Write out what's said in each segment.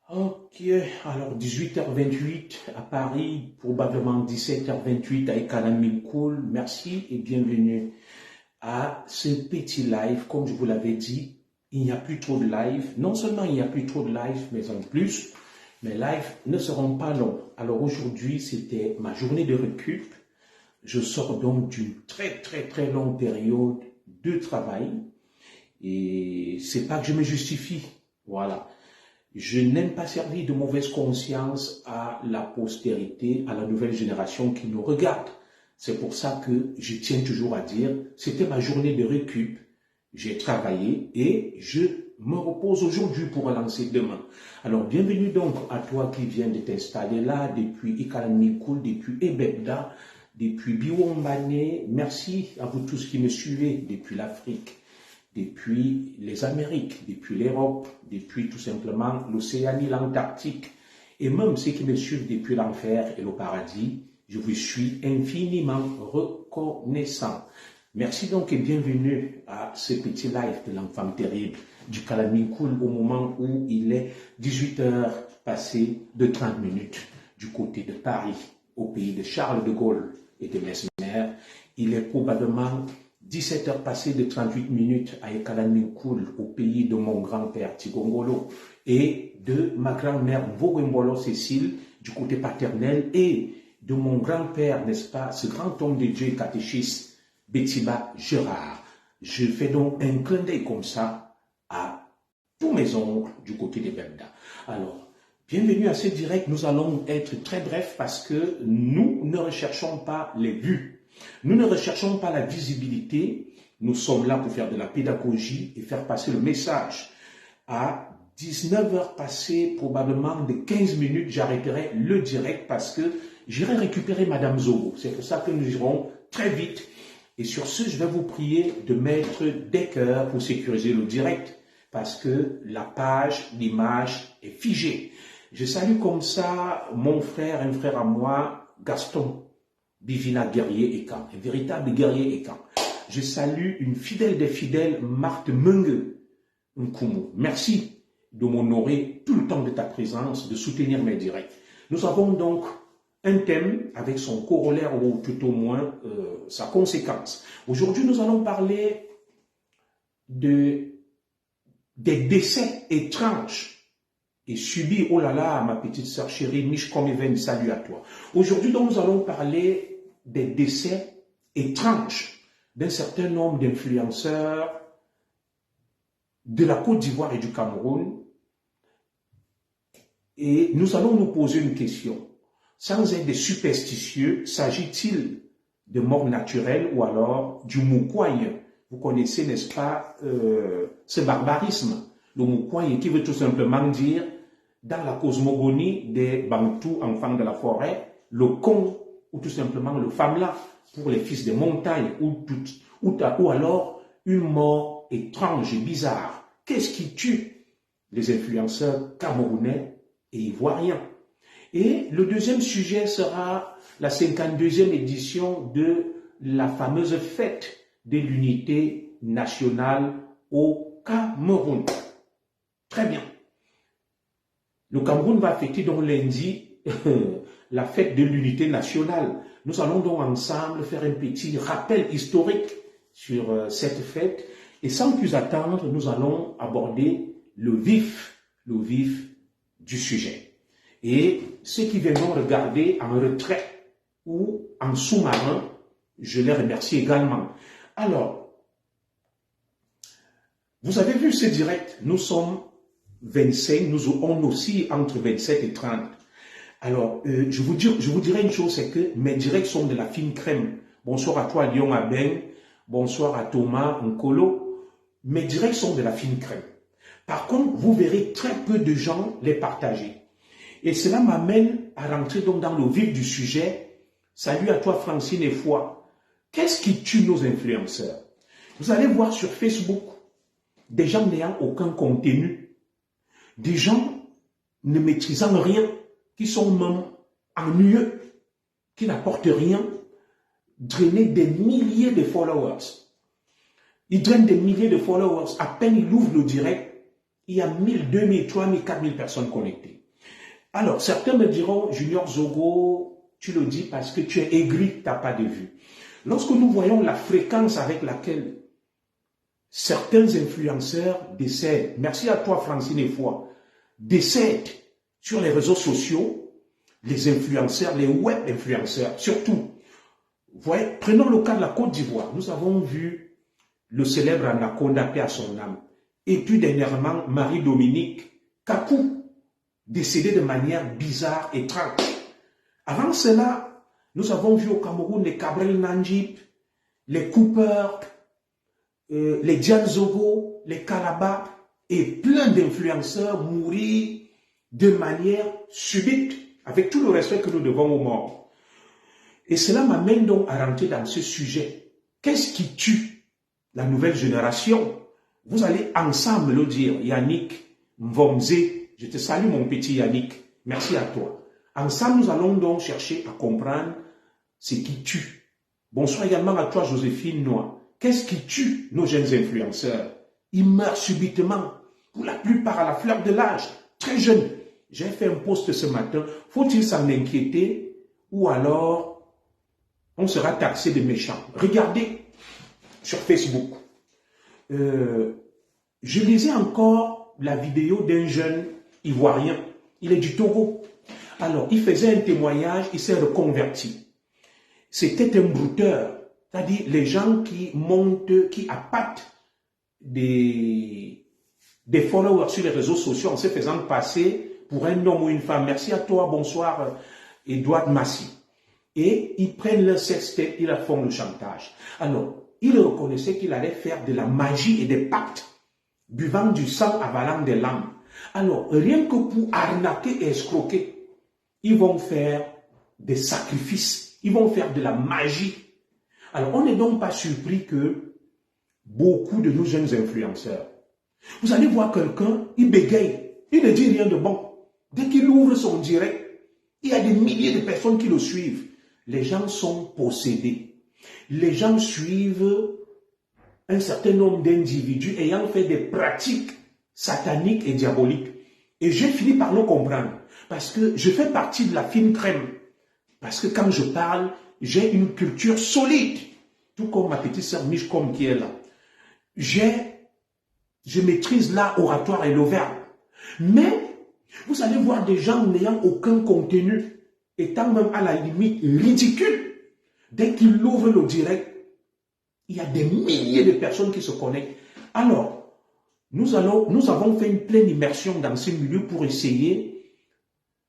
Ok, alors 18h28 à Paris, probablement 17h28 à Ekalaminkoul. Merci et bienvenue à ce petit live. Comme je vous l'avais dit, il n'y a plus trop de live. Non seulement il n'y a plus trop de live, mais en plus, mes lives ne seront pas longs. Alors aujourd'hui, c'était ma journée de récup. Je sors donc d'une très longue période de travail. Et c'est pas que je me justifie. Voilà. Je n'aime pas servir de mauvaise conscience à la postérité, à la nouvelle génération qui nous regarde. C'est pour ça que je tiens toujours à dire, c'était ma journée de récup, j'ai travaillé et je me repose aujourd'hui pour relancer demain. Alors, bienvenue donc à toi qui viens de t'installer là, depuis Ikalanikoul, depuis Ebebda, depuis Biwombane. Merci à vous tous qui me suivez depuis l'Afrique, depuis les Amériques, depuis l'Europe, depuis tout simplement l'Océanie, l'Antarctique, et même ceux qui me suivent depuis l'enfer et le paradis, je vous suis infiniment reconnaissant. Merci donc et bienvenue à ce petit live de l'enfant terrible du Kalaminkoul au moment où il est 18h passé de 30 minutes du côté de Paris, au pays de Charles de Gaulle et de Mesmer. Il est probablement 17h passées de 38 minutes à Ekalaminkoul, au pays de mon grand-père Tigongolo et de ma grand-mère Mbogembolo Cécile du côté paternel et de mon grand-père, n'est-ce pas, ce grand homme de Dieu catéchiste Betiba Gérard. Je fais donc un clin d'œil comme ça à tous mes oncles du côté des Bemda. Alors, bienvenue à ce direct. Nous allons être très brefs parce que nous ne recherchons pas les vues. Nous ne recherchons pas la visibilité, nous sommes là pour faire de la pédagogie et faire passer le message. À 19h passées, probablement de 15 minutes, j'arrêterai le direct parce que j'irai récupérer Madame Zogo. C'est pour ça que nous irons très vite. Et sur ce, je vais vous prier de mettre des cœurs pour sécuriser le direct parce que la page, l'image est figée. Je salue comme ça mon frère, un frère à moi, Gaston Bivina guerrier Ekan, un véritable guerrier Ekan. Je salue une fidèle des fidèles, Marthe Menge Nkumu. Merci de m'honorer tout le temps de ta présence, de soutenir mes directs. Nous avons donc un thème avec son corollaire ou tout au moins sa conséquence. Aujourd'hui, nous allons parler des décès étranges et subis. Oh là là, ma petite sœur chérie, Mich Komeven, salut à toi. Aujourd'hui, donc, nous allons parler des décès étranges d'un certain nombre d'influenceurs de la Côte d'Ivoire et du Cameroun. Et nous allons nous poser une question. Sans être des superstitieux, s'agit-il de mort naturelle ou alors du moukouaï? Vous connaissez, n'est-ce pas, ce barbarisme, le moukouaï qui veut tout simplement dire, dans la cosmogonie des Bantous, enfants de la forêt, le con ou tout simplement le famla pour les fils des montagnes ou alors une mort étrange et bizarre. Qu'est-ce qui tue les influenceurs camerounais et ivoiriens? Et le deuxième sujet sera la 52e édition de la fameuse fête de l'unité nationale au Cameroun. Très bien. Le Cameroun va fêter donc lundi la fête de l'unité nationale. Nous allons donc ensemble faire un petit rappel historique sur cette fête. Et sans plus attendre, nous allons aborder le vif du sujet. Et ceux qui viendront regarder en retrait ou en sous-marin, je les remercie également. Alors, vous avez vu ce direct, nous sommes 25, on aussi entre 27 et 30. Alors, je vous dirais une chose, c'est que mes directs sont de la fine crème. Bonsoir à toi, Lyon Aben. Bonsoir à Thomas Nkolo. Mes directs sont de la fine crème. Par contre, vous verrez très peu de gens les partager. Et cela m'amène à rentrer donc dans le vif du sujet. Salut à toi, Francine et Foi. Qu'est-ce qui tue nos influenceurs? Vous allez voir sur Facebook des gens n'ayant aucun contenu, des gens ne maîtrisant rien, qui sont même ennuyeux, qui n'apportent rien, drainer des milliers de followers. Ils drainent des milliers de followers. À peine ils ouvrent le direct, il y a 1000, 2000, 3000, 4000 personnes connectées. Alors, certains me diront, Junior Zogo, tu le dis parce que tu es aigri, tu n'as pas de vue. Lorsque nous voyons la fréquence avec laquelle certains influenceurs décèdent, merci à toi Francine et Foi, décèdent sur les réseaux sociaux, les influenceurs, les web influenceurs, surtout. Voyez, prenons le cas de la Côte d'Ivoire. Nous avons vu le célèbre Anaconda, paix à son âme. Et puis dernièrement, Marie-Dominique Kakou, décédée de manière bizarre, étrange. Avant cela, nous avons vu au Cameroun les Cabrel Nanjib, les Cooper, les Diane Zogo, les Kalaba et plein d'influenceurs mourir de manière subite, avec tout le respect que nous devons aux morts. Et cela m'amène donc à rentrer dans ce sujet. Qu'est-ce qui tue la nouvelle génération? Vous allez ensemble le dire. Yannick Mvomze, je te salue mon petit Yannick, merci à toi. Ensemble, nous allons donc chercher à comprendre ce qui tue. Bonsoir également à toi Joséphine Noir. Qu'est-ce qui tue nos jeunes influenceurs? Ils meurent subitement, pour la plupart à la fleur de l'âge, très jeunes. J'ai fait un post ce matin, faut-il s'en inquiéter ou alors on sera taxé de méchants? Regardez sur Facebook. Je lisais encore la vidéo d'un jeune Ivoirien. Il est du Togo. Alors, il faisait un témoignage, il s'est reconverti. C'était un brouteur, c'est-à-dire les gens qui montent, qui appâtent des followers sur les réseaux sociaux en se faisant passer pour un homme ou une femme. Merci à toi, bonsoir, Edouard Massy. Et ils prennent leur sextape, ils leur font le chantage. Alors, il reconnaissait qu'il allait faire de la magie et des pactes, buvant du sang, avalant des lames. Alors, rien que pour arnaquer et escroquer, ils vont faire des sacrifices, ils vont faire de la magie. Alors, on n'est donc pas surpris que beaucoup de nos jeunes influenceurs, vous allez voir quelqu'un, il bégaye, il ne dit rien de bon. Dès qu'il ouvre son direct, il y a des milliers de personnes qui le suivent. Les gens sont possédés. Les gens suivent un certain nombre d'individus ayant fait des pratiques sataniques et diaboliques. Et j'ai fini par le comprendre. Parce que je fais partie de la fine crème. Parce que quand je parle, j'ai une culture solide. Tout comme ma petite sœur Michcom qui est là. Je maîtrise l'art oratoire et le verbe. Mais vous allez voir des gens n'ayant aucun contenu, étant même à la limite ridicule. Dès qu'ils ouvrent le direct, il y a des milliers de personnes qui se connectent. Alors, nous avons fait une pleine immersion dans ce milieu pour essayer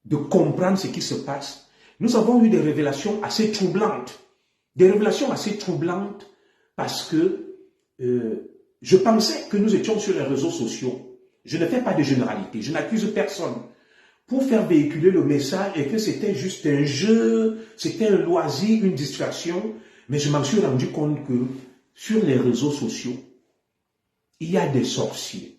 de comprendre ce qui se passe. Nous avons eu des révélations assez troublantes. Des révélations assez troublantes parce que je pensais que nous étions sur les réseaux sociaux. Je ne fais pas de généralité, je n'accuse personne. Pour faire véhiculer le message et que c'était juste un jeu, c'était un loisir, une distraction. Mais je m'en suis rendu compte que sur les réseaux sociaux, il y a des sorciers.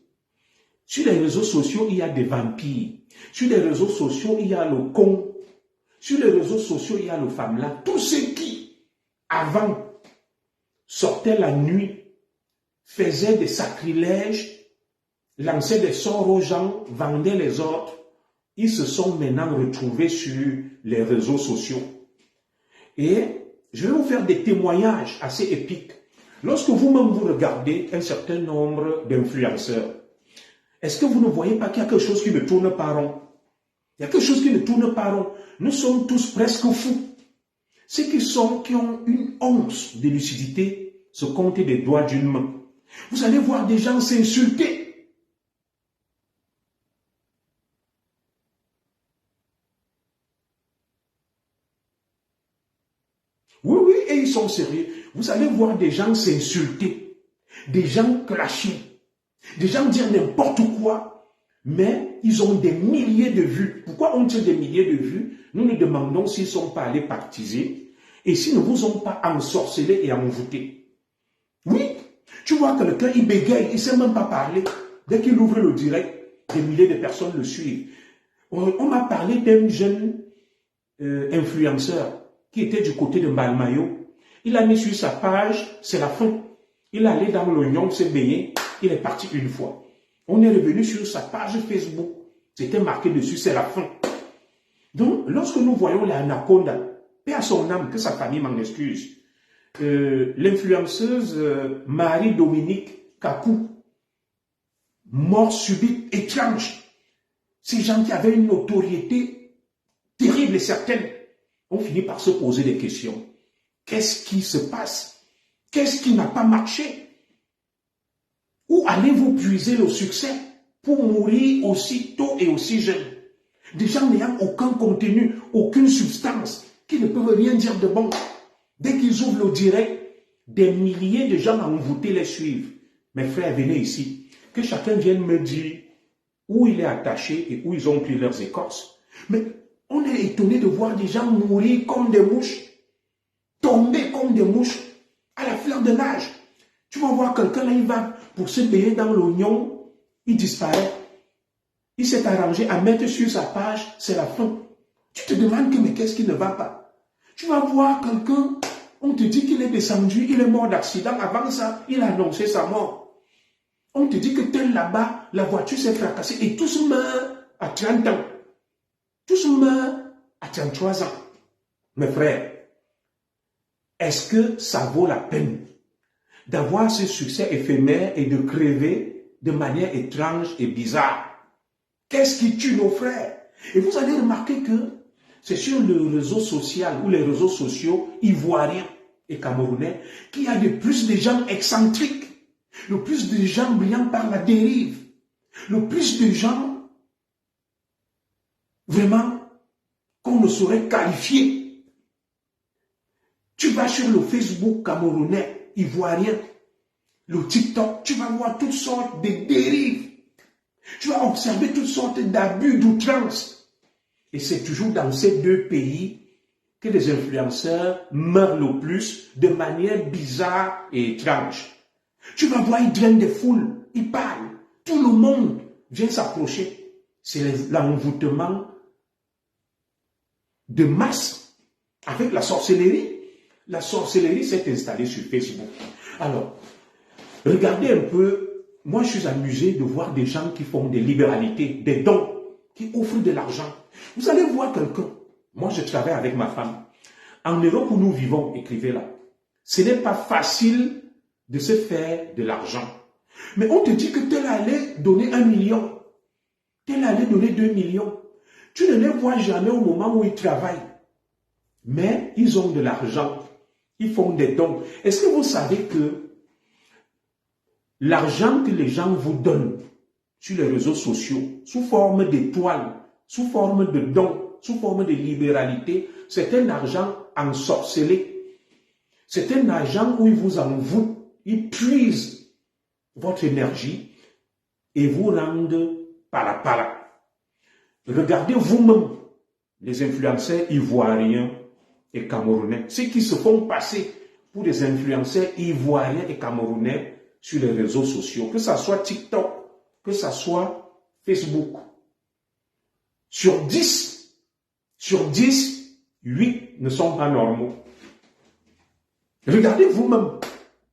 Sur les réseaux sociaux, il y a des vampires. Sur les réseaux sociaux, il y a le con. Sur les réseaux sociaux, il y a le femme-là. Tous ceux qui, avant, sortaient la nuit, faisaient des sacrilèges, lançaient des sorts aux gens, vendaient les autres, ils se sont maintenant retrouvés sur les réseaux sociaux. Et je vais vous faire des témoignages assez épiques. Lorsque vous-même vous regardez un certain nombre d'influenceurs, est-ce que vous ne voyez pas qu'il y a quelque chose qui ne tourne pas rond? Il y a quelque chose qui ne tourne pas rond. Nous sommes tous presque fous. Ceux qui ont une once de lucidité se comptent des doigts d'une main. Vous allez voir des gens s'insulter. Oui, oui, et ils sont sérieux. Vous allez voir des gens s'insulter, des gens clasher, des gens dire n'importe quoi, mais ils ont des milliers de vues. Pourquoi ont-ils des milliers de vues? Nous nous demandons s'ils ne sont pas allés partiser et s'ils ne vous ont pas ensorcelé et envoûté. Oui, tu vois quelqu'un, il bégaye, il ne sait même pas parler. Dès qu'il ouvre le direct, des milliers de personnes le suivent. On m'a parlé d'un jeune influenceur qui était du côté de Malmayo. Il a mis sur sa page, c'est la fin. Il est allé dans l'oignon, s'est baigné, il est parti une fois. On est revenu sur sa page Facebook. C'était marqué dessus, c'est la fin. Donc, lorsque nous voyons l'anaconda, paix à son âme, que sa famille m'en excuse, l'influenceuse Marie-Dominique Kakou, mort subite, étrange. Ces gens qui avaient une notoriété terrible et certaine ont fini par se poser des questions. Qu'est-ce qui se passe? Qu'est-ce qui n'a pas marché? Où allez-vous puiser le succès pour mourir aussi tôt et aussi jeune? Des gens n'ayant aucun contenu, aucune substance, qui ne peuvent rien dire de bon. Dès qu'ils ouvrent le direct, des milliers de gens envoûtés les suivent. Mes frères, venez ici. Que chacun vienne me dire où il est attaché et où ils ont pris leurs écorces. Mais on est étonné de voir des gens mourir comme des mouches, tomber comme des mouches à la fleur de l'âge. Tu vas voir quelqu'un là, il va pour se baigner dans l'oignon, il disparaît. Il s'est arrangé à mettre sur sa page, c'est la fin. Tu te demandes que mais qu'est-ce qui ne va pas? Tu vas voir quelqu'un, on te dit qu'il est descendu, il est mort d'accident. Avant ça, il a annoncé sa mort. On te dit que tel là-bas, la voiture s'est fracassée et tous meurent à 30 ans. Tous meurent à 33 ans. Mes frères, est-ce que ça vaut la peine d'avoir ce succès éphémère et de crever de manière étrange et bizarre? Qu'est-ce qui tue nos frères? Et vous allez remarquer que c'est sur le réseau social ou les réseaux sociaux ivoiriens et camerounais qu'il y a de plus de gens excentriques, le plus de gens brillants par la dérive, le plus de gens vraiment qu'on ne saurait qualifier. Tu vas sur le Facebook camerounais, ivoirien, le TikTok, tu vas voir toutes sortes de dérives. Tu vas observer toutes sortes d'abus, d'outrance. Et c'est toujours dans ces deux pays que les influenceurs meurent le plus de manière bizarre et étrange. Tu vas voir, ils drainent des foules, ils parlent. Tout le monde vient s'approcher. C'est l'envoûtement de masse avec la sorcellerie. La sorcellerie s'est installée sur Facebook. Alors, regardez un peu, moi je suis amusé de voir des gens qui font des libéralités, des dons, qui offrent de l'argent. Vous allez voir quelqu'un, moi je travaille avec ma femme, en Europe où nous vivons, écrivez là, ce n'est pas facile de se faire de l'argent. Mais on te dit que tel allait donner 1 million, tel allait donner 2 millions. Tu ne les vois jamais au moment où ils travaillent. Mais ils ont de l'argent. Ils font des dons. Est-ce que vous savez que l'argent que les gens vous donnent sur les réseaux sociaux, sous forme d'étoiles, sous forme de dons, sous forme de libéralité, c'est un argent ensorcelé. C'est un argent où ils vous envoûtent, ils puisent votre énergie et vous rendent para. Regardez vous-même les influenceurs ivoiriens et camerounais, ceux qui se font passer pour des influenceurs ivoiriens et camerounais sur les réseaux sociaux, que ce soit TikTok, que ce soit Facebook. Sur 10, 8 ne sont pas normaux. Regardez vous-même,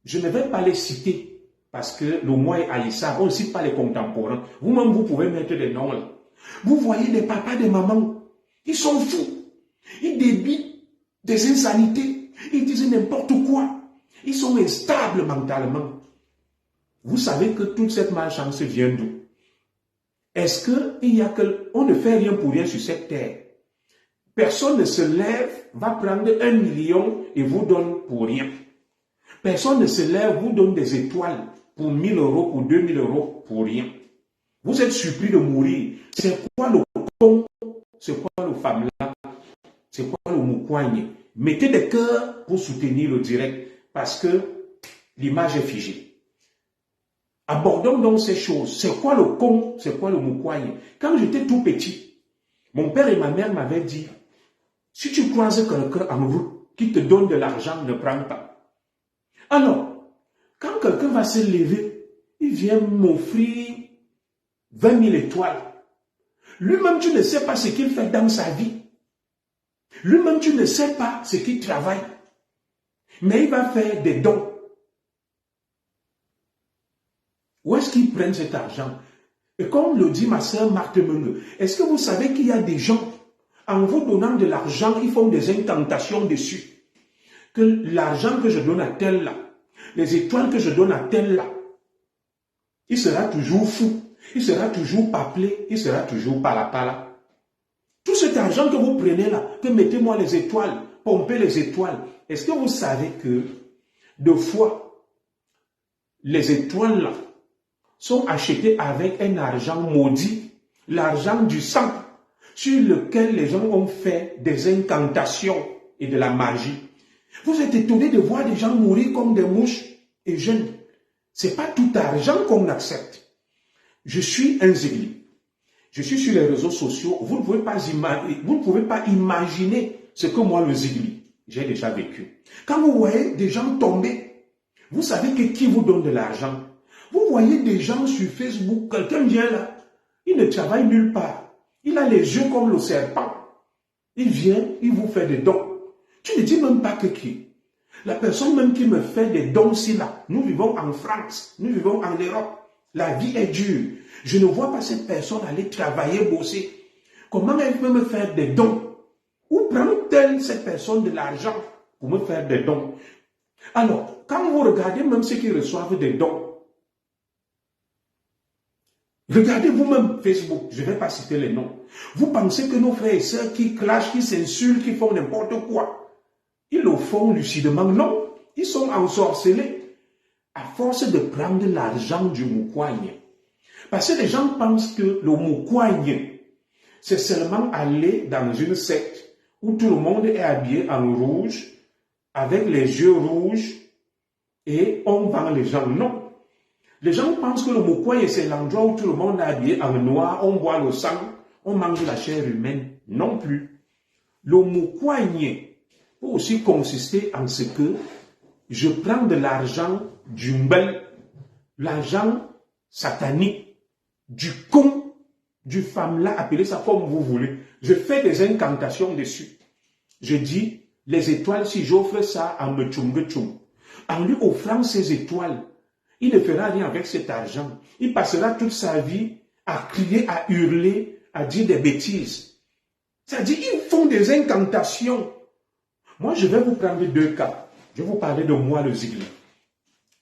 je ne vais pas les citer parce que le mois est haïssable, on ne cite pas les contemporains. Vous-même, vous pouvez mettre des noms là. Vous voyez des papas, des mamans, ils sont fous. Ils débitent des insanités. Ils disent n'importe quoi. Ils sont instables mentalement. Vous savez que toute cette malchance vient d'où? Est-ce qu'on ne fait rien pour rien sur cette terre? Personne ne se lève, va prendre 1 million et vous donne pour rien. Personne ne se lève, vous donne des étoiles pour 1 000 euros, pour 2 000 euros, pour rien. Vous êtes surpris de mourir. C'est quoi le con? C'est quoi le femme-là? C'est quoi le moukoigne? Mettez des cœurs pour soutenir le direct parce que l'image est figée. Abordons donc ces choses. C'est quoi le con? C'est quoi le moukoigne? Quand j'étais tout petit, mon père et ma mère m'avaient dit, si tu croises quelqu'un en route qui te donne de l'argent, ne prends pas. Alors, quand quelqu'un va se lever, il vient m'offrir 20 000 étoiles. Lui-même, tu ne sais pas ce qu'il fait dans sa vie. Lui-même, tu ne sais pas ce qu'il travaille. Mais il va faire des dons. Où est-ce qu'ils prennent cet argent? Et comme le dit ma sœur Marthe Menge, est-ce que vous savez qu'il y a des gens, En vous donnant de l'argent, ils font des incantations dessus. Que l'argent que je donne à tel là, les étoiles que je donne à tel là, il sera toujours fou, il sera toujours paplé, il sera toujours pala. Tout cet argent que vous prenez là, que mettez-moi les étoiles, pompez les étoiles, est-ce que vous savez que deux fois, les étoiles là sont achetées avec un argent maudit, l'argent du sang, sur lequel les gens ont fait des incantations et de la magie. Vous êtes étonné de voir des gens mourir comme des mouches et jeunes. Ce n'est pas tout argent qu'on accepte. Je suis un zigli. Je suis sur les réseaux sociaux. Vous ne pouvez pas imaginer ce que moi, le zigli, j'ai déjà vécu. Quand vous voyez des gens tomber, vous savez que qui vous donne de l'argent. Vous voyez des gens sur Facebook, quelqu'un vient là, il ne travaille nulle part. Il a les yeux comme le serpent. Il vient, il vous fait des dons. Tu ne dis même pas que qui. La personne même qui me fait des dons ici là, nous vivons en France, nous vivons en Europe. La vie est dure. Je ne vois pas cette personne aller travailler, bosser. Comment elle peut me faire des dons? Où prend-elle cette personne de l'argent pour me faire des dons? Alors, quand vous regardez même ceux qui reçoivent des dons, regardez vous-même Facebook, je ne vais pas citer les noms. Vous pensez que nos frères et sœurs qui clashent, qui s'insultent, qui font n'importe quoi, ils le font lucidement? Non, ils sont ensorcelés à force de prendre l'argent du moukouagne. Parce que les gens pensent que le moukouagne, c'est seulement aller dans une secte où tout le monde est habillé en rouge, avec les yeux rouges, et on vend les gens. Non. Les gens pensent que le moukouagne, c'est l'endroit où tout le monde est habillé en noir, on boit le sang, on mange la chair humaine. Non plus. Le moukouagne peut aussi consister en ce que je prends de l'argent du mbel, l'argent satanique, du con, du femme-là, appelez ça comme vous voulez. Je fais des incantations dessus. Je dis, les étoiles, si j'offre ça à Mechumgechum, en lui offrant ces étoiles, il ne fera rien avec cet argent. Il passera toute sa vie à crier, à hurler, à dire des bêtises. C'est-à-dire, ils font des incantations. Moi, je vais vous prendre deux cas. Je vais vous parler de moi, le zigli.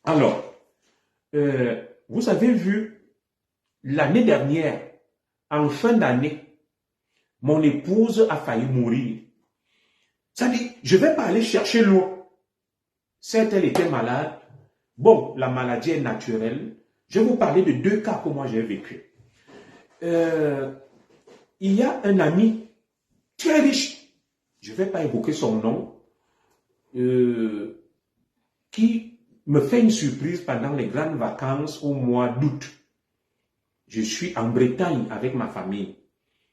Alors, vous avez vu, l'année dernière, en fin d'année, mon épouse a failli mourir. C'est-à-dire, je ne vais pas aller chercher loin. Certes, elle était malade. Bon, la maladie est naturelle. Je vais vous parler de deux cas que moi j'ai vécu. Il y a un ami très riche, je ne vais pas évoquer son nom, qui me fait une surprise pendant les grandes vacances au mois d'août. Je suis en Bretagne avec ma famille.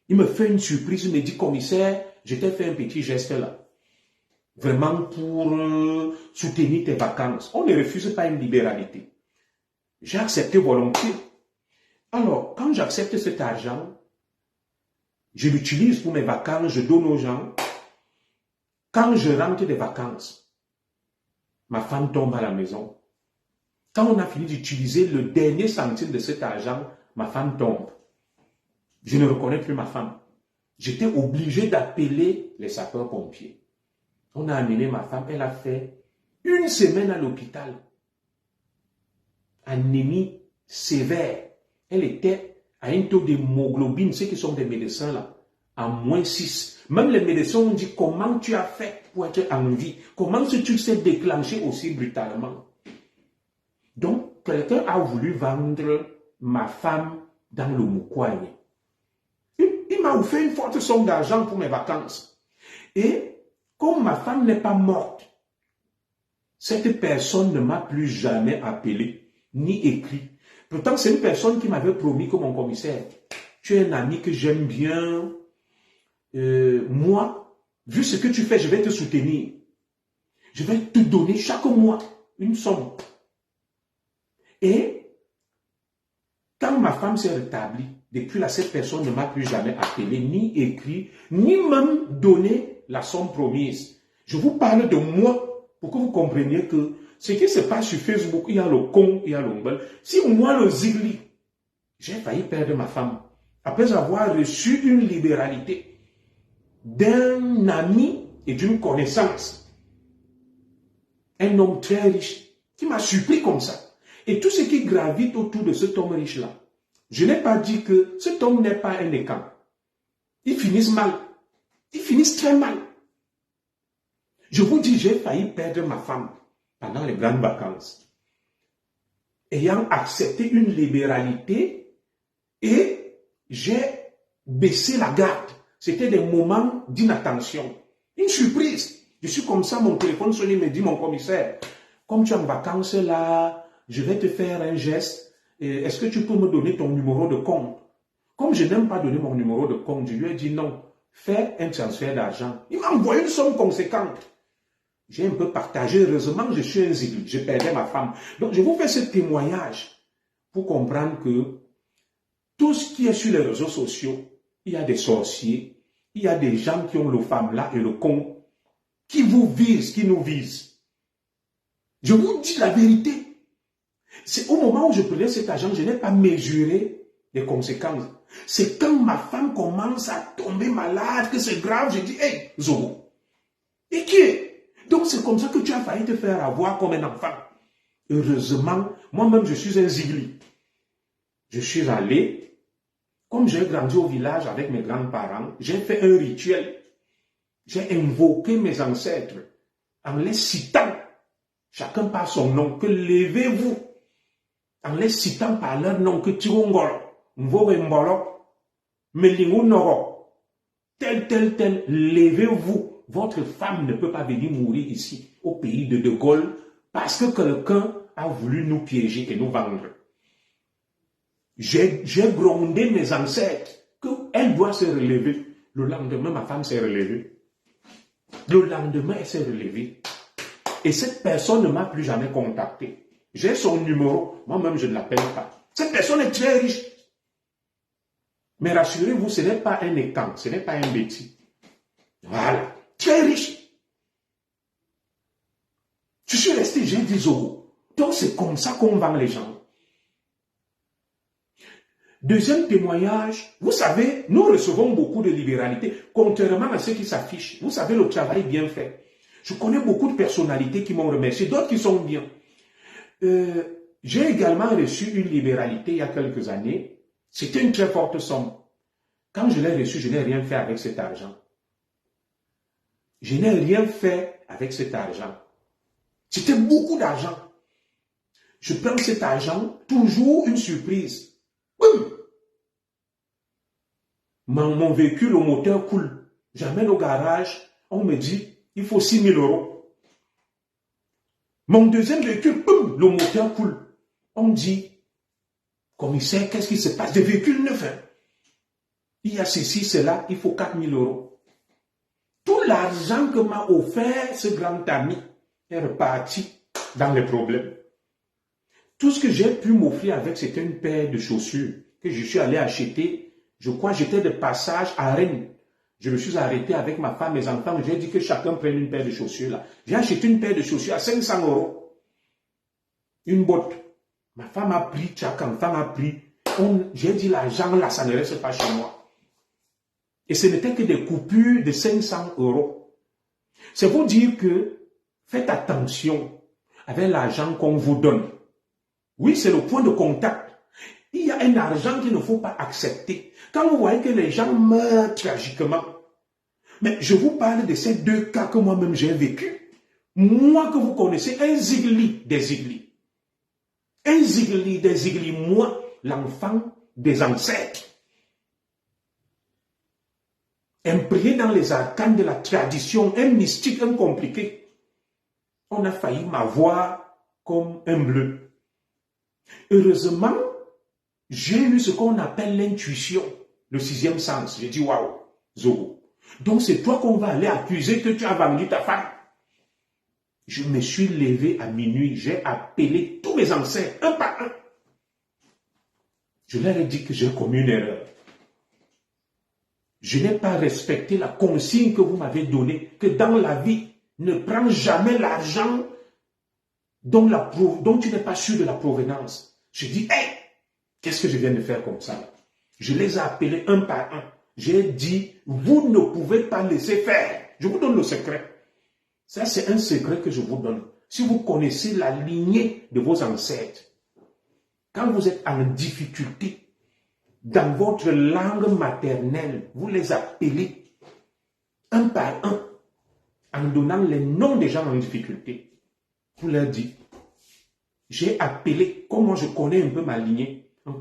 Il me fait une surprise, il me dit, commissaire, je t'ai fait un petit geste là. Vraiment pour soutenir tes vacances. On ne refuse pas une libéralité. J'ai accepté volontiers. Alors, quand j'accepte cet argent, je l'utilise pour mes vacances, je donne aux gens. Quand je rentre des vacances, ma femme tombe à la maison. Quand on a fini d'utiliser le dernier centime de cet argent, ma femme tombe. Je ne reconnais plus ma femme. J'étais obligé d'appeler les sapeurs-pompiers. On a amené ma femme, elle a fait une semaine à l'hôpital. Anémie sévère. Elle était à un taux d'hémoglobine, ceux qui sont des médecins là, à -6. Même les médecins ont dit, comment tu as fait pour être en vie? Comment tu t'es déclenché aussi brutalement? Donc, quelqu'un a voulu vendre ma femme dans le moukouagne. Il m'a offert une forte somme d'argent pour mes vacances. Et comme ma femme n'est pas morte, cette personne ne m'a plus jamais appelé, ni écrit. Pourtant, c'est une personne qui m'avait promis que mon commissaire, tu es un ami que j'aime bien. Moi, vu ce que tu fais, je vais te soutenir. Je vais te donner chaque mois une somme. Et quand ma femme s'est rétablie, depuis là, cette personne ne m'a plus jamais appelé, ni écrit, ni même donné la somme promise. Je vous parle de moi pour que vous compreniez que ce qui se passe sur Facebook, il y a le con, il y a l'ombre. Si moi, le zigli, j'ai failli perdre ma femme après avoir reçu une libéralité d'un ami et d'une connaissance. Un homme très riche qui m'a surpris comme ça. Et tout ce qui gravite autour de cet homme riche-là, je n'ai pas dit que cet homme n'est pas un écran. Ils finissent mal. Ils finissent très mal. Je vous dis, j'ai failli perdre ma femme pendant les grandes vacances. Ayant accepté une libéralité et j'ai baissé la garde. C'était des moments d'inattention. Une surprise. Je suis comme ça, mon téléphone sonne, il me dit, mon commissaire, comme tu es en vacances là, je vais te faire un geste. Est-ce que tu peux me donner ton numéro de compte? Comme je n'aime pas donner mon numéro de compte, je lui ai dit non, fais un transfert d'argent. Il m'a envoyé une somme conséquente. J'ai un peu partagé. Heureusement, je suis un zigli. Je perdais ma femme. Donc, je vous fais ce témoignage pour comprendre que tout ce qui est sur les réseaux sociaux, il y a des sorciers, il y a des gens qui ont le femme-là et le con, qui vous visent, qui nous visent. Je vous dis la vérité. C'est au moment où je prenais cet argent, je n'ai pas mesuré les conséquences. C'est quand ma femme commence à tomber malade, que c'est grave, je dis, hey, Zobo, et qui est? Donc c'est comme ça que tu as failli te faire avoir comme un enfant. Heureusement, moi-même je suis un zigli. Je suis allé, comme j'ai grandi au village avec mes grands-parents, j'ai fait un rituel. J'ai invoqué mes ancêtres en les citant, chacun par son nom, que levez-vous, en les citant par leur nom, que Tirongolo, Mvore Melingo Noro, tel, levez-vous. Votre femme ne peut pas venir mourir ici, au pays de Gaulle, parce que quelqu'un a voulu nous piéger et nous vendre. J'ai grondé mes ancêtres qu'elle doit se relever. Le lendemain, ma femme s'est relevée. Le lendemain, elle s'est relevée. Et cette personne ne m'a plus jamais contacté. J'ai son numéro. Moi-même, je ne l'appelle pas. Cette personne est très riche. Mais rassurez-vous, ce n'est pas un étang, ce n'est pas un bêtis. Voilà. Très riche. Je suis resté, j'ai dit Zogo. Donc c'est comme ça qu'on vend les gens. Deuxième témoignage, vous savez, nous recevons beaucoup de libéralité, contrairement à ce qui s'affiche. Vous savez, le travail est bien fait. Je connais beaucoup de personnalités qui m'ont remercié, d'autres qui sont bien. J'ai également reçu une libéralité il y a quelques années. C'était une très forte somme. Quand je l'ai reçu, je n'ai rien fait avec cet argent. Je n'ai rien fait avec cet argent. C'était beaucoup d'argent. Je prends cet argent, toujours une surprise. Boum! Mon véhicule au moteur coule. J'amène au garage, on me dit, il faut 6 000 euros. Mon deuxième véhicule, boum, le moteur coule. On dit, commissaire, qu'est-ce qui se passe? Des véhicules neufs. Il y a ceci, cela, il faut 4 000 euros. Tout l'argent que m'a offert ce grand ami est reparti dans les problèmes. Tout ce que j'ai pu m'offrir avec, c'était une paire de chaussures que je suis allé acheter. Je crois que j'étais de passage à Rennes. Je me suis arrêté avec ma femme et mes enfants. J'ai dit que chacun prenne une paire de chaussures là. J'ai acheté une paire de chaussures à 500 euros. Une botte. Ma femme a pris, chaque enfant a pris. J'ai dit l'argent là, ça ne reste pas chez moi. Et ce n'était que des coupures de 500 euros. C'est pour dire que faites attention avec l'argent qu'on vous donne. Oui, c'est le point de contact. Il y a un argent qu'il ne faut pas accepter. Quand vous voyez que les gens meurent tragiquement, mais je vous parle de ces deux cas que moi-même j'ai vécu. Moi que vous connaissez, un zigli des ziglis. Un zigli des ziglis, moi, l'enfant des ancêtres. Imprégné dans les arcanes de la tradition, un mystique, un compliqué. On a failli m'avoir comme un bleu. Heureusement, j'ai eu ce qu'on appelle l'intuition, le sixième sens. J'ai dit, waouh, Zogo. Donc c'est toi qu'on va aller accuser que tu as vendu ta femme. Je me suis levé à minuit, j'ai appelé tous mes ancêtres, un par un. Je leur ai dit que j'ai commis une erreur. Je n'ai pas respecté la consigne que vous m'avez donnée, que dans la vie, ne prends jamais l'argent dont tu n'es pas sûr de la provenance. Je dis, hey, qu'est-ce que je viens de faire comme ça? Je les ai appelés un par un. J'ai dit, vous ne pouvez pas laisser faire. Je vous donne le secret. Ça, c'est un secret que je vous donne. Si vous connaissez la lignée de vos ancêtres, quand vous êtes en difficulté, dans votre langue maternelle, vous les appelez un par un, en donnant les noms des gens en difficulté. Vous leur dites, j'ai appelé, comme moi je connais un peu ma lignée, en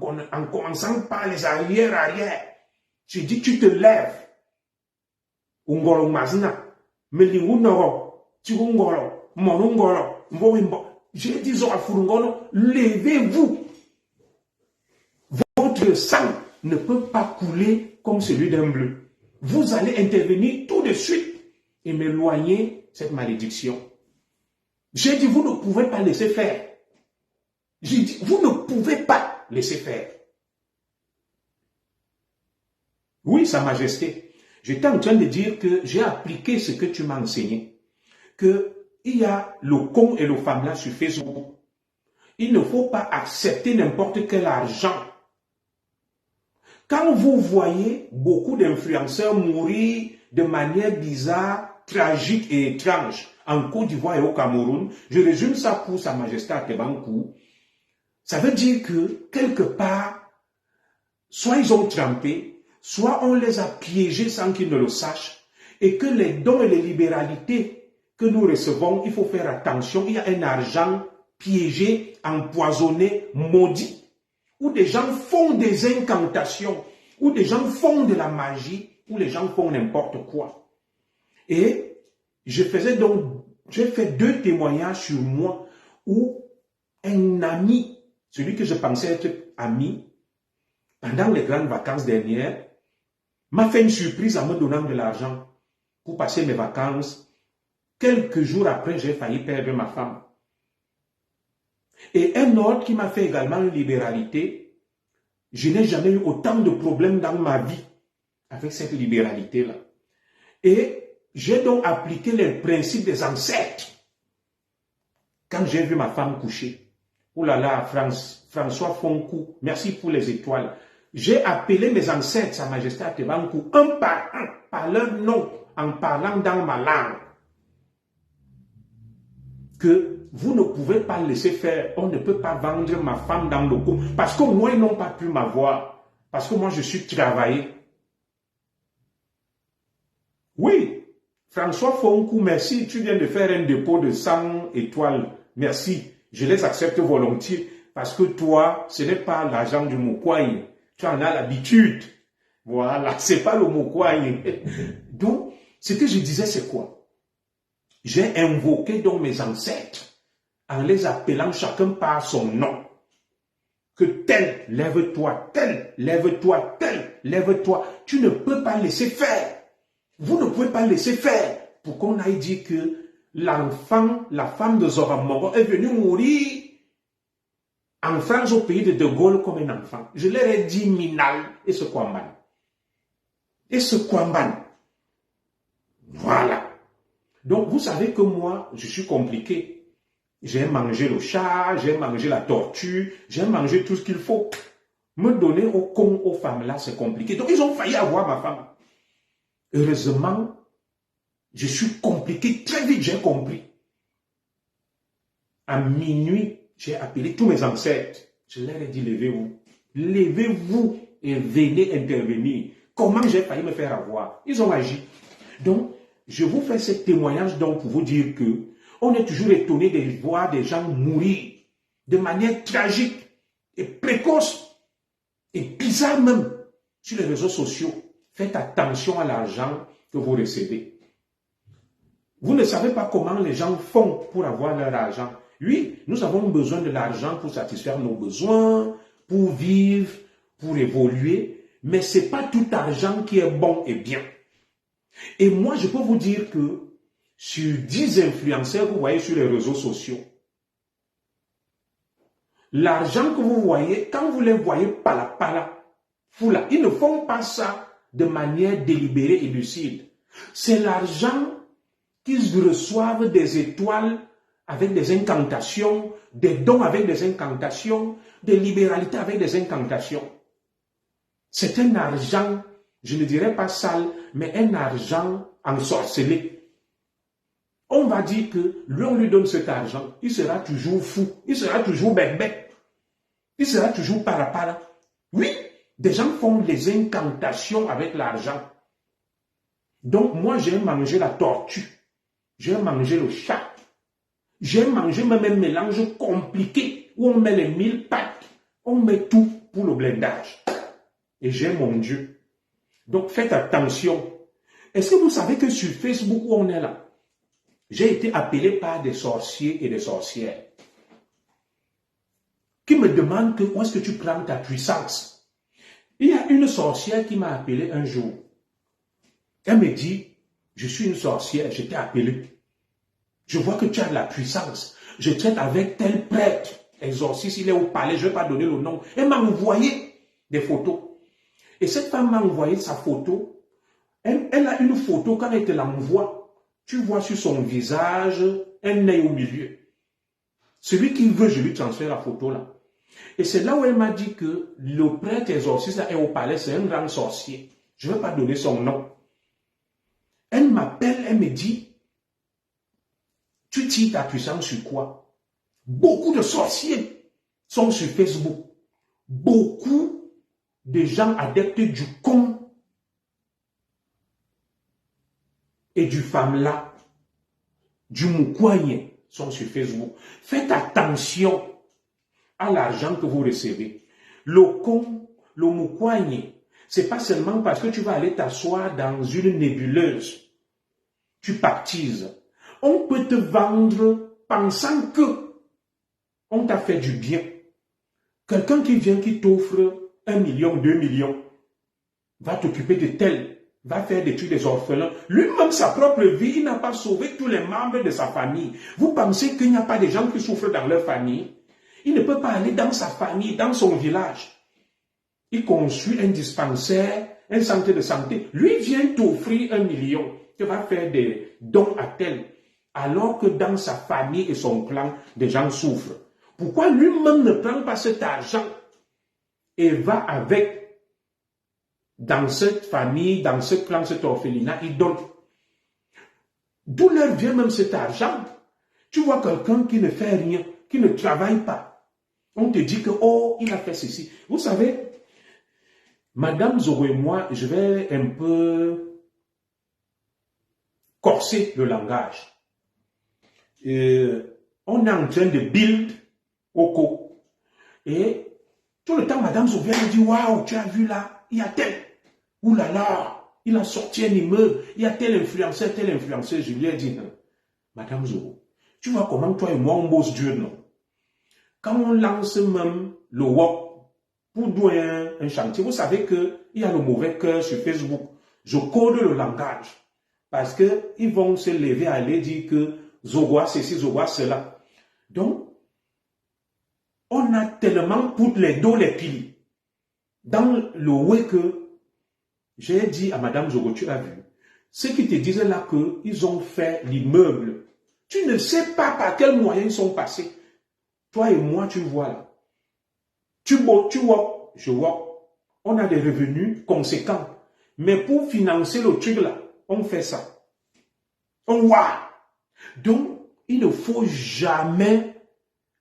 commençant par les arrière. J'ai dit, tu te lèves. Ungolo mazna, melingu noro, tigungolo, monungolo, mbowimbo. J'ai dit, levez-vous. Votre sang ne peut pas couler comme celui d'un bleu. Vous allez intervenir tout de suite et m'éloigner cette malédiction. J'ai dit, vous ne pouvez pas laisser faire. J'ai dit, vous ne pouvez pas laisser faire. Oui, Sa Majesté. J'étais en train de dire que j'ai appliqué ce que tu m'as enseigné. Qu'il y a le con et le femme là sur Facebook. Il ne faut pas accepter n'importe quel argent. Quand vous voyez beaucoup d'influenceurs mourir de manière bizarre, tragique et étrange en Côte d'Ivoire et au Cameroun, je résume ça pour Sa Majesté Atebankou. Ça veut dire que quelque part, soit ils ont trempé, soit on les a piégés sans qu'ils ne le sachent, et que les dons et les libéralités que nous recevons, il faut faire attention, il y a un argent piégé, empoisonné, maudit, où des gens font des incantations, où des gens font de la magie, où les gens font n'importe quoi. Et j'ai fait 2 témoignages sur moi, où un ami, celui que je pensais être ami, pendant les grandes vacances dernières, m'a fait une surprise en me donnant de l'argent pour passer mes vacances. Quelques jours après, j'ai failli perdre ma femme. Et un autre qui m'a fait également une libéralité, je n'ai jamais eu autant de problèmes dans ma vie avec cette libéralité-là. Et j'ai donc appliqué les principes des ancêtres. Quand j'ai vu ma femme coucher, oh là là, François Fonkou, merci pour les étoiles. J'ai appelé mes ancêtres, Sa Majesté Atebankou, un par leur nom, en parlant dans ma langue. Que vous ne pouvez pas laisser faire, on ne peut pas vendre ma femme dans le coup, parce que moi, ils n'ont pas pu m'avoir, parce que moi, je suis travaillé. Oui, François Fonkou, merci, tu viens de faire un dépôt de 100 étoiles, merci, je les accepte volontiers, parce que toi, ce n'est pas l'argent du Moukouaï, tu en as l'habitude, voilà, c'est pas le Moukouaï. Donc, ce que je disais, c'est quoi? J'ai invoqué donc mes ancêtres, en les appelant chacun par son nom. Que tel, lève-toi, tel, lève-toi, tel, lève-toi. Tu ne peux pas laisser faire. Vous ne pouvez pas laisser faire. Pour qu'on aille dire que l'enfant, la femme de Zora Moro est venue mourir en France au pays de Gaulle comme un enfant. Je leur ai dit Minal et ce Kwamban. Et ce Kwamban. Voilà. Donc vous savez que moi, je suis compliqué. J'ai mangé le chat, j'ai mangé la tortue, j'ai mangé tout ce qu'il faut. Me donner au con aux femmes là, c'est compliqué. Donc ils ont failli avoir ma femme. Heureusement, je suis compliqué. Très vite, j'ai compris. À minuit, j'ai appelé tous mes ancêtres. Je leur ai dit, levez-vous. Levez-vous et venez intervenir. Comment j'ai failli me faire avoir? Ils ont agi. Donc, je vous fais ce témoignage donc pour vous dire que on est toujours étonné de voir des gens mourir de manière tragique et précoce et bizarre même sur les réseaux sociaux. Faites attention à l'argent que vous recevez. Vous ne savez pas comment les gens font pour avoir leur argent. Oui, nous avons besoin de l'argent pour satisfaire nos besoins, pour vivre, pour évoluer, mais ce n'est pas tout argent qui est bon et bien. Et moi, je peux vous dire que sur 10 influenceurs que vous voyez sur les réseaux sociaux, l'argent que vous voyez, quand vous les voyez pala, foula, ils ne font pas ça de manière délibérée et lucide. C'est l'argent qu'ils reçoivent des étoiles avec des incantations, des dons avec des incantations, des libéralités avec des incantations. C'est un argent, je ne dirais pas sale, mais un argent ensorcelé. On va dire que lui, on lui donne cet argent, il sera toujours fou, il sera toujours bête, il sera toujours para. Oui, des gens font des incantations avec l'argent. Donc moi, j'ai mangé la tortue, j'ai mangé le chat, j'ai mangé même un mélange compliqué où on met les 1000 pattes, on met tout pour le blindage. Et j'ai mon Dieu. Donc faites attention. Est-ce que vous savez que sur Facebook où on est là, j'ai été appelé par des sorciers et des sorcières qui me demandent où est-ce que tu prends ta puissance. Il y a une sorcière qui m'a appelé un jour. Elle me dit, je suis une sorcière, je t'ai appelé. Je vois que tu as de la puissance. Je traite avec tel prêtre, exorciste, il est au palais, je ne vais pas donner le nom. Elle m'a envoyé des photos. Et cette femme m'a envoyé sa photo. Elle a une photo, quand elle te l'envoie, tu vois sur son visage un œil au milieu. Celui qui veut, je lui transfère la photo là. Et c'est là où elle m'a dit que le prêtre exorciste là est au palais, c'est un grand sorcier. Je ne vais pas donner son nom. Elle m'appelle, elle me dit, tu tires ta puissance sur quoi? Beaucoup de sorciers sont sur Facebook. Beaucoup de gens adeptes du con et du femme-là, du moukouanye sont sur Facebook. Faites attention à l'argent que vous recevez. Le con, le moukouanye, c'est pas seulement parce que tu vas aller t'asseoir dans une nébuleuse. Tu baptises. On peut te vendre pensant que on t'a fait du bien. Quelqu'un qui vient, qui t'offre 1 million, 2 millions, va t'occuper de tel, va faire des trucs des orphelins. Lui-même, sa propre vie, il n'a pas sauvé tous les membres de sa famille. Vous pensez qu'il n'y a pas de gens qui souffrent dans leur famille? Il ne peut pas aller dans sa famille, dans son village. Il construit un dispensaire, un centre de santé. Lui vient t'offrir 1 million. Tu vas faire des dons à tel. Alors que dans sa famille et son clan, des gens souffrent. Pourquoi lui-même ne prend pas cet argent et va avec dans cette famille, dans ce clan, cet orphelinat, il donne. D'où leur vient même cet argent? Tu vois quelqu'un qui ne fait rien, qui ne travaille pas. On te dit que, oh, il a fait ceci. Vous savez, Madame Zoro et moi, je vais un peu corser le langage. On est en train de build Oko. Et tout le temps, Madame Zoro vient me dire, waouh, tu as vu là, il y a tel. Ouh là là, il a sorti un immeuble, il y a tel influenceur, tel influenceur. Je lui ai dit, non, Madame Zoro, tu vois comment toi et moi on bosse Dieu, non? Quand on lance même le WOP pour douer un chantier, vous savez qu'il y a le mauvais cœur sur Facebook. Je code le langage parce qu'ils vont se lever à aller dire que Zogoa ceci, Zogoa cela. Donc, on a tellement pour les dos les pieds. Dans le way que j'ai dit à Madame Zogo, tu as vu, ceux qui te disaient là qu'ils ont fait l'immeuble, tu ne sais pas par quels moyens ils sont passés. Toi et moi, tu vois là. Tu vois, je vois, on a des revenus conséquents. Mais pour financer le truc là, on fait ça. On voit. Donc, il ne faut jamais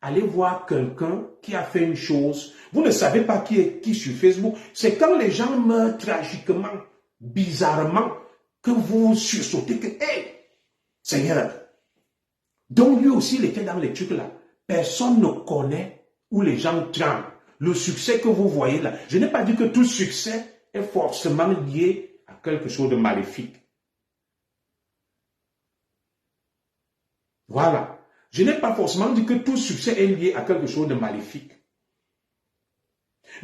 aller voir quelqu'un qui a fait une chose. Vous ne savez pas qui est qui sur Facebook. C'est quand les gens meurent tragiquement, bizarrement, que vous sursautez que, hé, Seigneur. Donc lui aussi, il était dans les trucs là. Personne ne connaît où les gens tremblent. Le succès que vous voyez là. Je n'ai pas dit que tout succès est forcément lié à quelque chose de maléfique. Voilà. Je n'ai pas forcément dit que tout succès est lié à quelque chose de maléfique.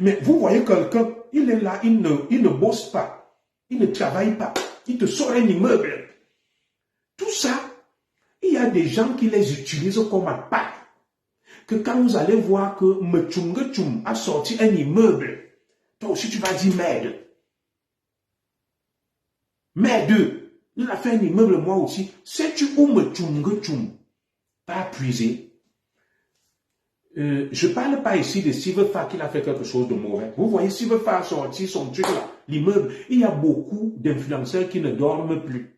Mais vous voyez quelqu'un, il est là, il ne bosse pas, il ne travaille pas, il te sort un immeuble. Tout ça, il y a des gens qui les utilisent comme appât. Que quand vous allez voir que Mechungechum a sorti un immeuble, toi aussi tu vas dire merde. Merde, il a fait un immeuble moi aussi. Sais-tu où Mechungechum va puiser? Je ne parle pas ici de Steve Farr qui a fait quelque chose de mauvais. Vous voyez, Steve Farr sorti son truc là, l'immeuble. Il y a beaucoup d'influenceurs qui ne dorment plus.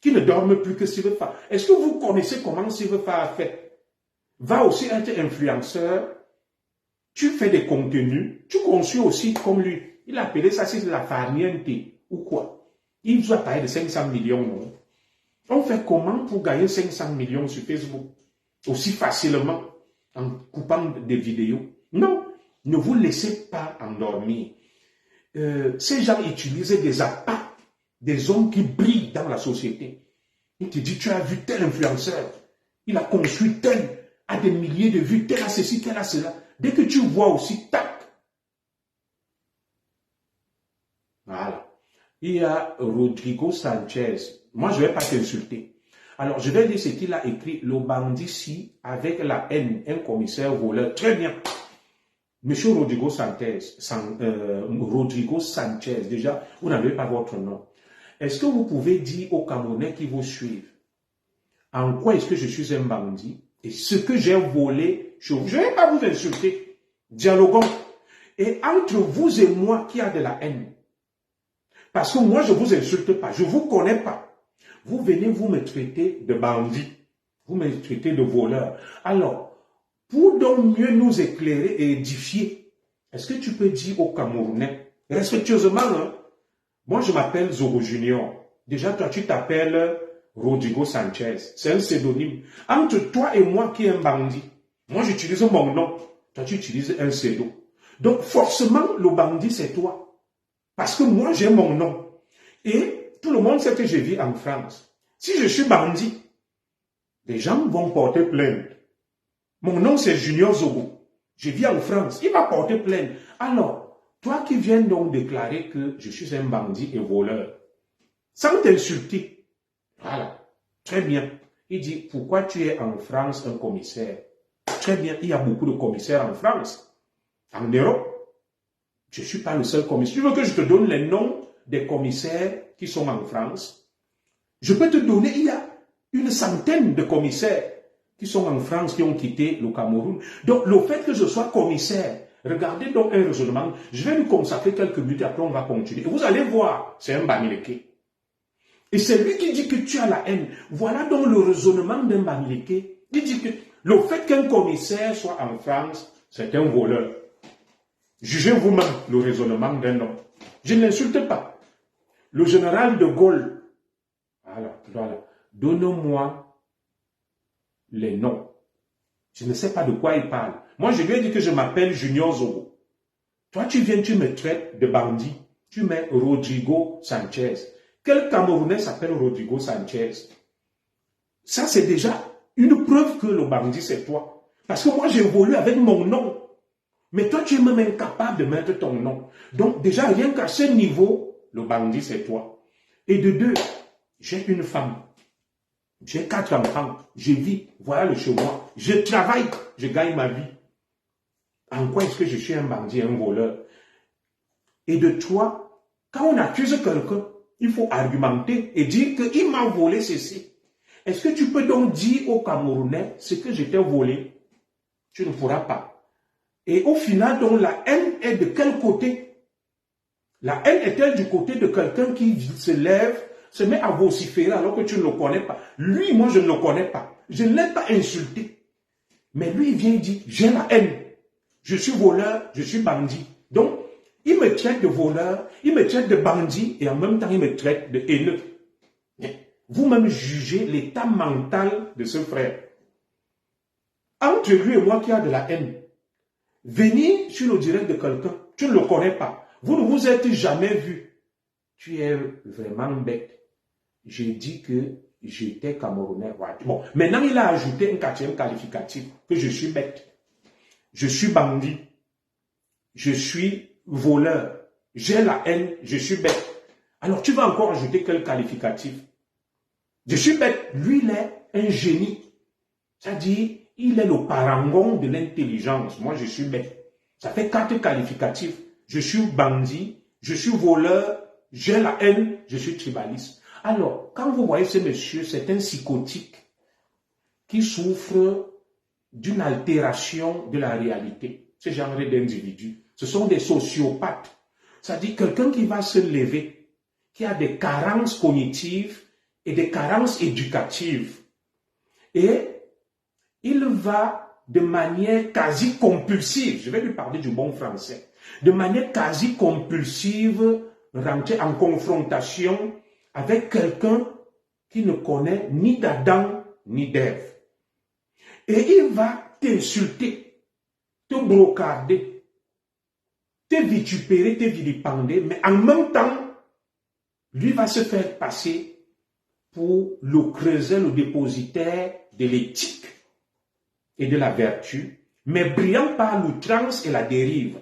Qui ne dorment plus que Steve Farr. Est-ce que vous connaissez comment Steve Farr a fait? Va aussi être influenceur. Tu fais des contenus. Tu conçus aussi comme lui. Il a appelé ça, c'est la farniente ou quoi. Il vous a parlé de 500 millions. Non? On fait comment pour gagner 500 millions sur Facebook? Aussi facilement, en coupant des vidéos. Non, ne vous laissez pas endormir. Ces gens utilisent des appâts, des hommes qui brillent dans la société. Il te dit, tu as vu tel influenceur, il a construit tel, a des milliers de vues, tel a ceci, tel a cela. Dès que tu vois aussi, tac. Voilà. Il y a Rodrigo Sanchez. Moi, je ne vais pas t'insulter. Alors, je vais dire ce qu'il a écrit. Le bandit-ci, avec la haine, un commissaire voleur. Très bien. Monsieur Rodrigo Sanchez, déjà, vous n'avez pas votre nom. Est-ce que vous pouvez dire aux Camerounais qui vous suivent, en quoi est-ce que je suis un bandit et ce que j'ai volé, je ne vais pas vous insulter. Dialoguons. Et entre vous et moi qui a de la haine, parce que moi, je ne vous insulte pas, je ne vous connais pas. Vous venez, vous me traitez de bandit, vous me traitez de voleur. Alors, pour donc mieux nous éclairer et édifier, est-ce que tu peux dire aux Camerounais, respectueusement, hein, moi je m'appelle Zogo Junior. Déjà, toi, tu t'appelles Rodrigo Sanchez. C'est un pseudonyme. Entre toi et moi qui est un bandit, moi j'utilise mon nom, toi tu utilises un pseudo. Donc, forcément, le bandit, c'est toi. Parce que moi, j'ai mon nom. Et tout le monde sait que je vis en France. Si je suis bandit, les gens vont porter plainte. Mon nom, c'est Junior Zogo. Je vis en France. Il va porter plainte. Alors, toi qui viens donc déclarer que je suis un bandit et voleur, sans t'insulter, voilà, très bien. Il dit, pourquoi tu es en France un commissaire? Très bien, il y a beaucoup de commissaires en France. En Europe, je ne suis pas le seul commissaire. Tu veux que je te donne les noms des commissaires qui sont en France? Je peux te donner, il y a une centaine de commissaires qui sont en France, qui ont quitté le Cameroun. Donc, le fait que je sois commissaire, regardez donc un raisonnement, je vais lui consacrer quelques minutes, après on va continuer. Et vous allez voir, c'est un Bamileke. Et c'est lui qui dit que tu as la haine. Voilà donc le raisonnement d'un Bamileke. Il dit que le fait qu'un commissaire soit en France, c'est un voleur. Jugez vous-même le raisonnement d'un homme. Je ne l'insulte pas. Le général de Gaulle, voilà. Donne-moi les noms. Je ne sais pas de quoi il parle. Moi, je lui ai dit que je m'appelle Junior Zogo. Toi, tu viens, tu me traites de bandit. Tu mets Rodrigo Sanchez. Quel Camerounais s'appelle Rodrigo Sanchez? Ça, c'est déjà une preuve que le bandit, c'est toi. Parce que moi, j'évolue avec mon nom. Mais toi, tu es même incapable de mettre ton nom. Donc, déjà, rien qu'à ce niveau, le bandit, c'est toi. Et de deux, j'ai une femme. J'ai 4 enfants. Je vis. Voilà le chez moi. Je travaille. Je gagne ma vie. En quoi est-ce que je suis un bandit, un voleur? Et de toi, quand on accuse quelqu'un, il faut argumenter et dire qu'il m'a volé ceci. Est-ce que tu peux donc dire aux Camerounais ce que je t'ai volé? Tu ne pourras pas. Et au final, donc, la haine est de quel côté? La haine est-elle du côté de quelqu'un qui se lève, se met à vociférer alors que tu ne le connais pas? Lui, moi, je ne le connais pas. Je ne l'ai pas insulté. Mais lui, il vient et dit, j'ai la haine. Je suis voleur, je suis bandit. Donc, il me traite de voleur, il me traite de bandit et en même temps, il me traite de haineux. Vous-même jugez l'état mental de ce frère. Entre lui et moi qui a de la haine, venir sur le direct de quelqu'un, tu ne le connais pas. Vous ne vous êtes jamais vu. Tu es vraiment bête. J'ai dit que j'étais Camerounais. Bon, maintenant il a ajouté un 4e qualificatif, que je suis bête. Je suis bandit. Je suis voleur. J'ai la haine, je suis bête. Alors tu vas encore ajouter quel qualificatif? Je suis bête. Lui, il est un génie. C'est-à-dire, il est le parangon de l'intelligence. Moi, je suis bête. Ça fait 4 qualificatifs. Je suis bandit, je suis voleur, j'ai la haine, je suis tribaliste. Alors, quand vous voyez ce monsieur, c'est un psychotique qui souffre d'une altération de la réalité. Ce genre d'individus, ce sont des sociopathes. C'est-à-dire quelqu'un qui va se lever, qui a des carences cognitives et des carences éducatives. Et il va de manière quasi compulsive, je vais lui parler du bon français, de manière quasi compulsive rentrer en confrontation avec quelqu'un qui ne connaît ni d'Adam ni d'Ève. Et il va t'insulter, te brocarder, te vitupérer, te vilipender, mais en même temps, lui va se faire passer pour le creuset, le dépositaire de l'éthique et de la vertu, mais brillant par l'outrance et la dérive.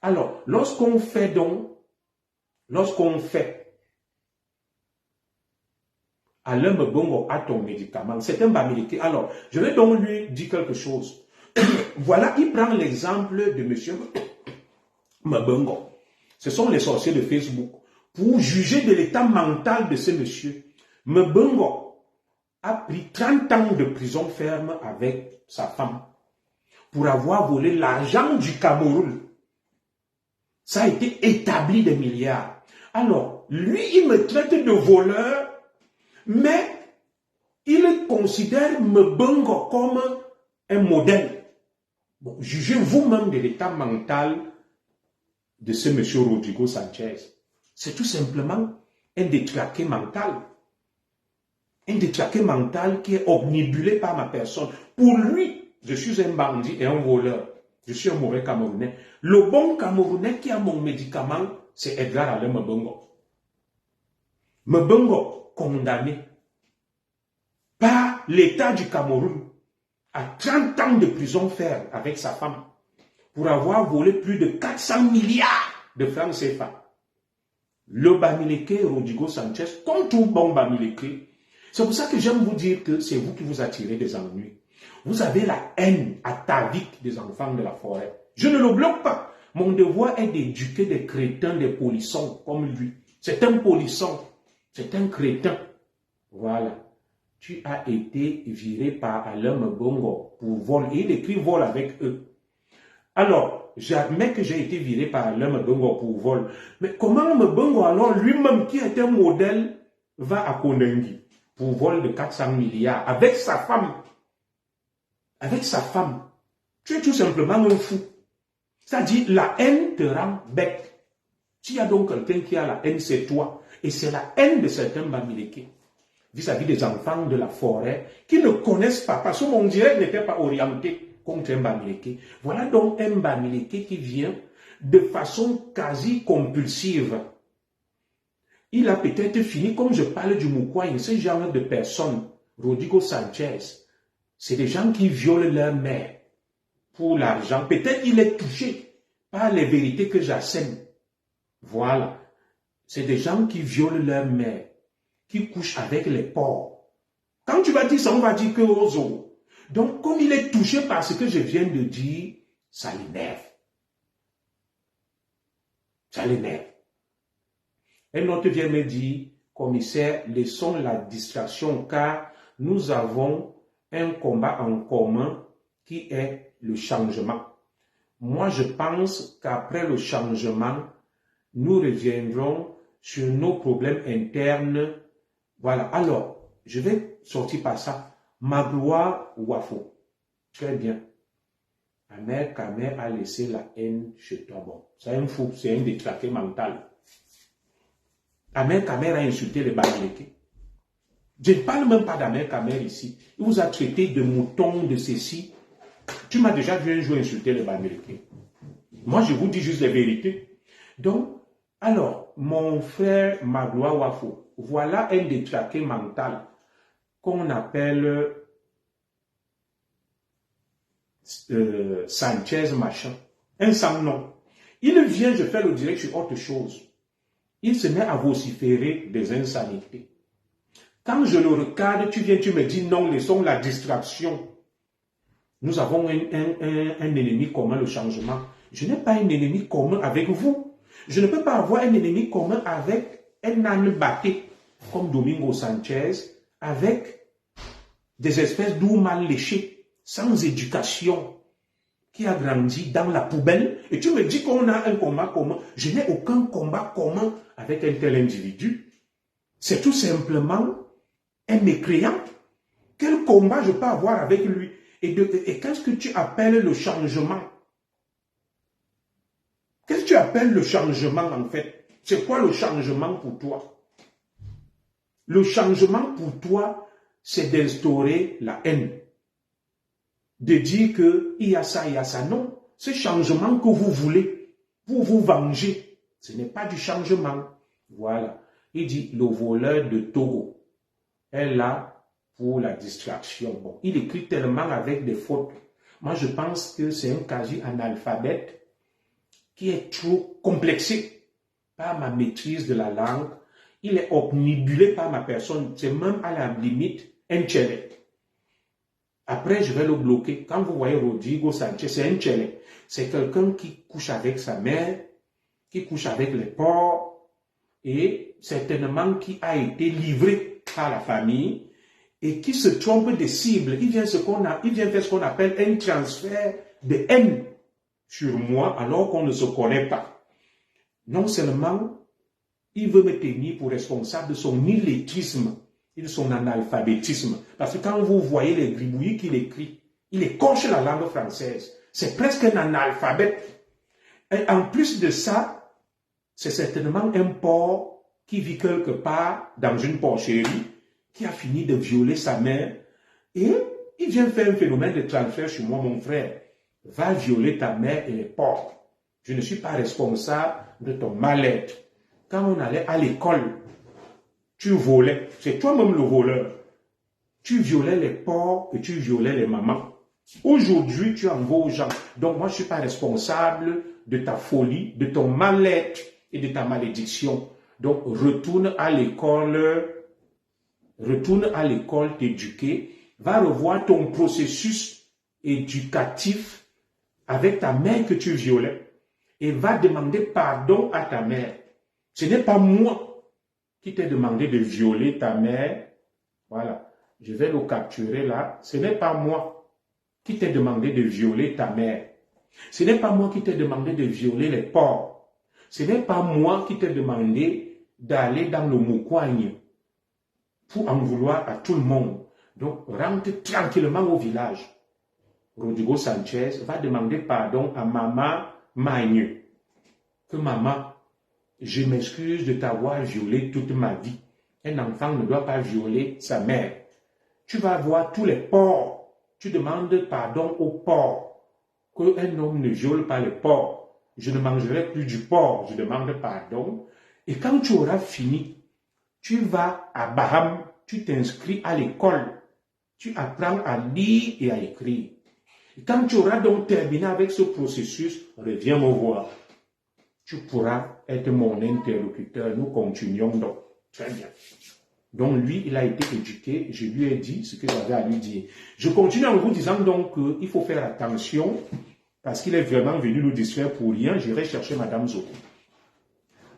Alors, lorsqu'on fait Alain Mbongo a ton médicament, c'est un bamileke. Alors, je vais donc lui dire quelque chose. Voilà, il prend l'exemple de monsieur Mbongo. Ce sont les sorciers de Facebook. Pour juger de l'état mental de ce monsieur, Mbongo a pris 30 ans de prison ferme avec sa femme pour avoir volé l'argent du Cameroun. Ça a été établi des milliards. Alors, lui, il me traite de voleur, mais il considère Mbongo comme un modèle. Bon, jugez vous-même de l'état mental de ce monsieur Rodrigo Sanchez. C'est tout simplement un détraqué mental. Un détraqué mental qui est omnibulé par ma personne. Pour lui, je suis un bandit et un voleur. Je suis un mauvais Camerounais. Le bon Camerounais qui a mon médicament, c'est Edgar Alain Mbongo. Mbongo, condamné par l'État du Cameroun à 30 ans de prison ferme avec sa femme pour avoir volé plus de 400 milliards de francs CFA. Le bamileke Rodrigo Sanchez, comme tout bon bamileke, c'est pour ça que j'aime vous dire que c'est vous qui vous attirez des ennuis. Vous avez la haine atavique des enfants de la forêt. Je ne le bloque pas. Mon devoir est d'éduquer des crétins, des polissons comme lui. C'est un polisson. C'est un crétin. Voilà. Tu as été viré par Alain Mbongo pour vol. Et il écrit vol avec eux. Alors, j'admets que j'ai été viré par Alain Mbongo pour vol. Mais comment Mbongo, alors lui-même qui est un modèle, va à Konengi pour vol de 400 milliards avec sa femme? Avec sa femme. Tu es tout simplement un fou. C'est-à-dire, la haine te rend bête. S'il y a donc quelqu'un qui a la haine, c'est toi. Et c'est la haine de certains bamileke vis-à-vis des enfants de la forêt qui ne connaissent pas, parce que mon direct n'était pas orienté contre un bamileke. Voilà donc un bamileke qui vient de façon quasi compulsive. Il a peut-être fini, comme je parle du Moukouaï, ce genre de personnes, Rodrigo Sanchez, c'est des gens qui violent leur mère pour l'argent. Peut-être il est touché par les vérités que j'assène. Voilà. C'est des gens qui violent leur mère, qui couchent avec les porcs. Quand tu vas dire ça, on va dire que Ozo. Donc, comme il est touché par ce que je viens de dire, ça l'énerve. Ça l'énerve. Un autre vient me dire, commissaire, laissons la distraction car nous avons un combat en commun qui est le changement. Moi, je pense qu'après le changement, nous reviendrons sur nos problèmes internes. Voilà. Alors, je vais sortir par ça. Magloire Wafo. Très bien. Amer Kamer a laissé la haine chez toi. Bon, c'est un fou, c'est un détraqué mental. Amer Kamer a insulté les bamileke. Je ne parle même pas d'Amer Kamer ici. Il vous a traité de mouton, de ceci. Tu m'as déjà vu un jour insulter les bamileke. Moi, je vous dis juste les vérités. Donc, alors, mon frère Magloire Wafo, voilà un détraqué mental qu'on appelle Sanchez machin. Un sans nom. Il vient, je fais le direct sur autre chose. Il se met à vociférer des insanités. Quand je le regarde, tu viens, tu me dis non, laissons la distraction. Nous avons un ennemi commun, le changement. Je n'ai pas un ennemi commun avec vous. Je ne peux pas avoir un ennemi commun avec un âne batté, comme Domingo Sanchez, avec des espèces d'ours mal léchés. sans éducation, qui a grandi dans la poubelle, et tu me dis qu'on a un combat commun. Je n'ai aucun combat commun avec un tel individu. C'est tout simplement un mécréant. Quel combat je peux avoir avec lui? Et qu'est-ce que tu appelles le changement? Qu'est-ce que tu appelles le changement en fait? C'est quoi le changement pour toi? Le changement pour toi, c'est d'instaurer la haine. De dire qu'il y a ça, il y a ça. Non, ce changement que vous voulez pour vous venger, ce n'est pas du changement. Voilà. Il dit, le voleur de Togo est là pour la distraction. Bon, il écrit tellement avec des fautes. Moi, je pense que c'est un quasi-analphabète qui est trop complexé par ma maîtrise de la langue. Il est obnubilé par ma personne. C'est même à la limite un tchèlè. Après, je vais le bloquer. Quand vous voyez Rodrigo Sanchez, c'est un tchèlè. C'est quelqu'un qui couche avec sa mère, qui couche avec les porcs, et certainement qui a été livré par la famille et qui se trompe des cibles. Il vient faire ce qu'on appelle un transfert de haine sur moi alors qu'on ne se connaît pas. Non seulement il veut me tenir pour responsable de son illettrisme et de son analphabétisme. Parce que quand vous voyez les gribouillis qu'il écrit, il écorche la langue française. C'est presque un analphabète. Et en plus de ça, c'est certainement un porc qui vit quelque part dans une porcherie, qui a fini de violer sa mère. Et il vient faire un phénomène de transfert sur moi, mon frère. Va violer ta mère et les porcs. Je ne suis pas responsable de ton mal-être. Quand on allait à l'école, tu volais. C'est toi-même le voleur. Tu violais les porcs et tu violais les mamans. Aujourd'hui, tu en veux aux gens. Donc, moi, je ne suis pas responsable de ta folie, de ton mal-être et de ta malédiction. Donc, retourne à l'école t'éduquer. Va revoir ton processus éducatif avec ta mère que tu violais. Et va demander pardon à ta mère. Ce n'est pas moi qui t'ai demandé de violer ta mère. Voilà. Je vais le capturer là. Ce n'est pas moi qui t'ai demandé de violer ta mère. Ce n'est pas moi qui t'ai demandé de violer les porcs. Ce n'est pas moi qui t'ai demandé d'aller dans le Moukwanye pour en vouloir à tout le monde. Donc, rentre tranquillement au village. Rodrigo Sanchez va demander pardon à maman Magne. Que maman, je m'excuse de t'avoir violé toute ma vie. Un enfant ne doit pas violer sa mère. Tu vas voir tous les porcs. Tu demandes pardon aux porcs. Qu'un homme ne viole pas les porcs. Je ne mangerai plus du porc. Je demande pardon. Et quand tu auras fini, tu vas à Baham, tu t'inscris à l'école. Tu apprends à lire et à écrire. Et quand tu auras donc terminé avec ce processus, reviens me voir. Tu pourras être mon interlocuteur. Nous continuons donc. Très bien. Donc lui, il a été éduqué. Je lui ai dit ce que j'avais à lui dire. Je continue en vous disant donc qu'il faut faire attention parce qu'il est vraiment venu nous distraire pour rien. J'irai chercher Madame Zoko.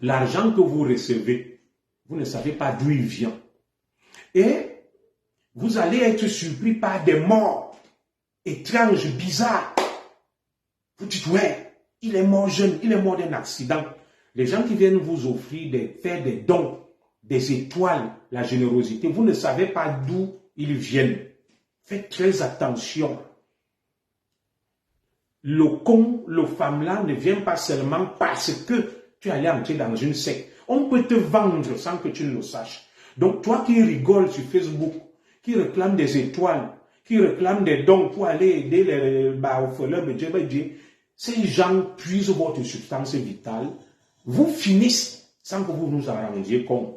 L'argent que vous recevez, vous ne savez pas d'où il vient. Et vous allez être surpris par des morts étranges, bizarres. Vous dites, ouais, il est mort jeune, il est mort d'un accident. Les gens qui viennent vous offrir faire des dons, des étoiles, la générosité, vous ne savez pas d'où ils viennent. Faites très attention. Le con, le femme-là ne vient pas seulement parce que tu es allé entrer dans une secte. On peut te vendre sans que tu ne le saches. Donc toi qui rigoles sur Facebook, qui réclame des étoiles, qui réclame des dons pour aller aider les orphelins, ces gens puisent votre substance vitale, vous finissez sans que vous nous en rendiez compte.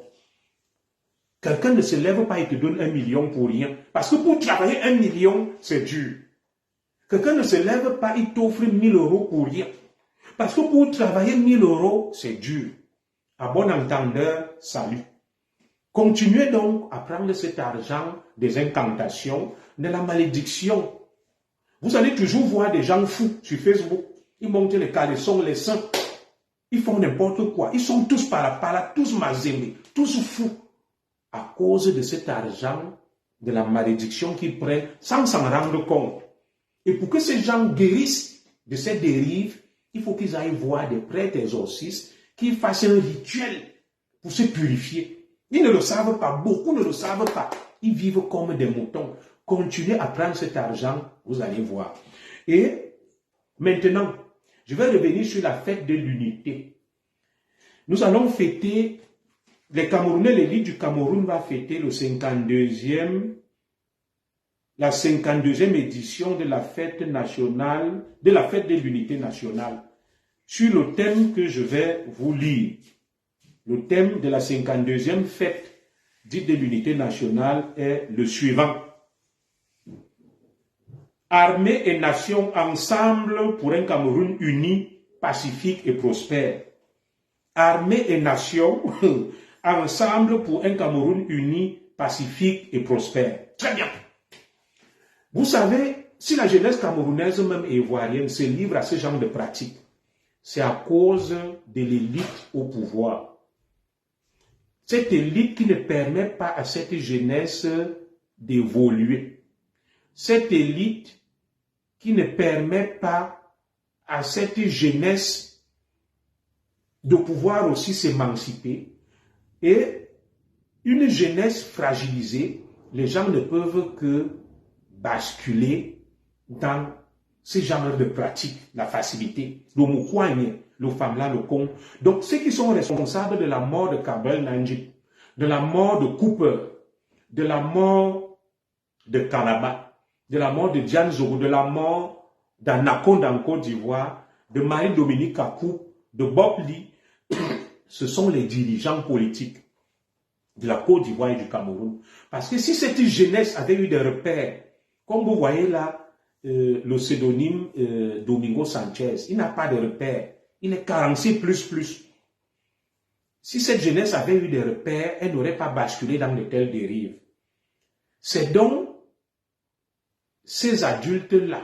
Quelqu'un ne se lève pas et te donne 1 million pour rien. Parce que pour travailler 1 million, c'est dur. Quelqu'un ne se lève pas, il t'offre 1 000 euros pour rien. Parce que pour travailler 1 000 euros, c'est dur. À bon entendeur, salut. Continuez donc à prendre cet argent des incantations, de la malédiction. Vous allez toujours voir des gens fous sur Facebook. Ils montent les caleçons, les seins. Ils font n'importe quoi. Ils sont tous par là, tous mazémés, tous fous. À cause de cet argent, de la malédiction qu'ils prennent, sans s'en rendre compte. Et pour que ces gens guérissent de cette dérive, il faut qu'ils aillent voir des prêtres exorcistes qui fassent un rituel pour se purifier. Ils ne le savent pas, beaucoup ne le savent pas. Ils vivent comme des moutons. Continuez à prendre cet argent, vous allez voir. Et maintenant, je vais revenir sur la fête de l'unité. Nous allons fêter, les Camerounais, l'élite du Cameroun va fêter la 52e édition de la fête nationale, de la fête de l'unité nationale, sur le thème que je vais vous lire. Le thème de la 52e fête dite de l'unité nationale est le suivant. Armée et nation ensemble pour un Cameroun uni, pacifique et prospère. Armée et nation ensemble pour un Cameroun uni, pacifique et prospère. Très bien. Vous savez, si la jeunesse camerounaise, même ivoirienne, se livre à ce genre de pratiques, c'est à cause de l'élite au pouvoir. Cette élite qui ne permet pas à cette jeunesse d'évoluer. Cette élite qui ne permet pas à cette jeunesse de pouvoir aussi s'émanciper. Et une jeunesse fragilisée, les gens ne peuvent que basculer dans ce genre de pratiques, la facilité, le moukouagne, le famla, le con. Donc, ceux qui sont responsables de la mort de Kabel Nanjib, de la mort de Cooper, de la mort de Kalaba, de la mort de Diane Zogo, de la mort d'Anaconda en Côte d'Ivoire, de Marie-Dominique Kakou, de Bob Lee, ce sont les dirigeants politiques de la Côte d'Ivoire et du Cameroun. Parce que si cette jeunesse avait eu des repères, comme vous voyez là, le pseudonyme Domingo Sanchez, il n'a pas de repères. Il est carencé plus. Si cette jeunesse avait eu des repères, elle n'aurait pas basculé dans de telles dérives. C'est donc ces adultes-là,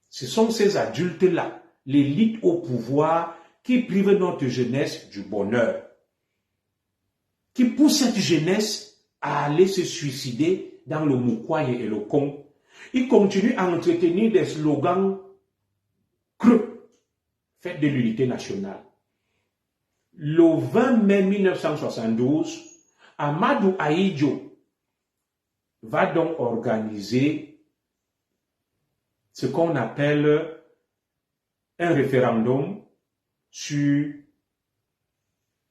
ce sont ces adultes-là, l'élite au pouvoir, qui privent notre jeunesse du bonheur, qui poussent cette jeunesse à aller se suicider dans le moukouaye et le con. Ils continuent à entretenir des slogans creux, fête de l'unité nationale. Le 20 mai 1972, Amadou Ahidjo va donc organiser ce qu'on appelle un référendum sur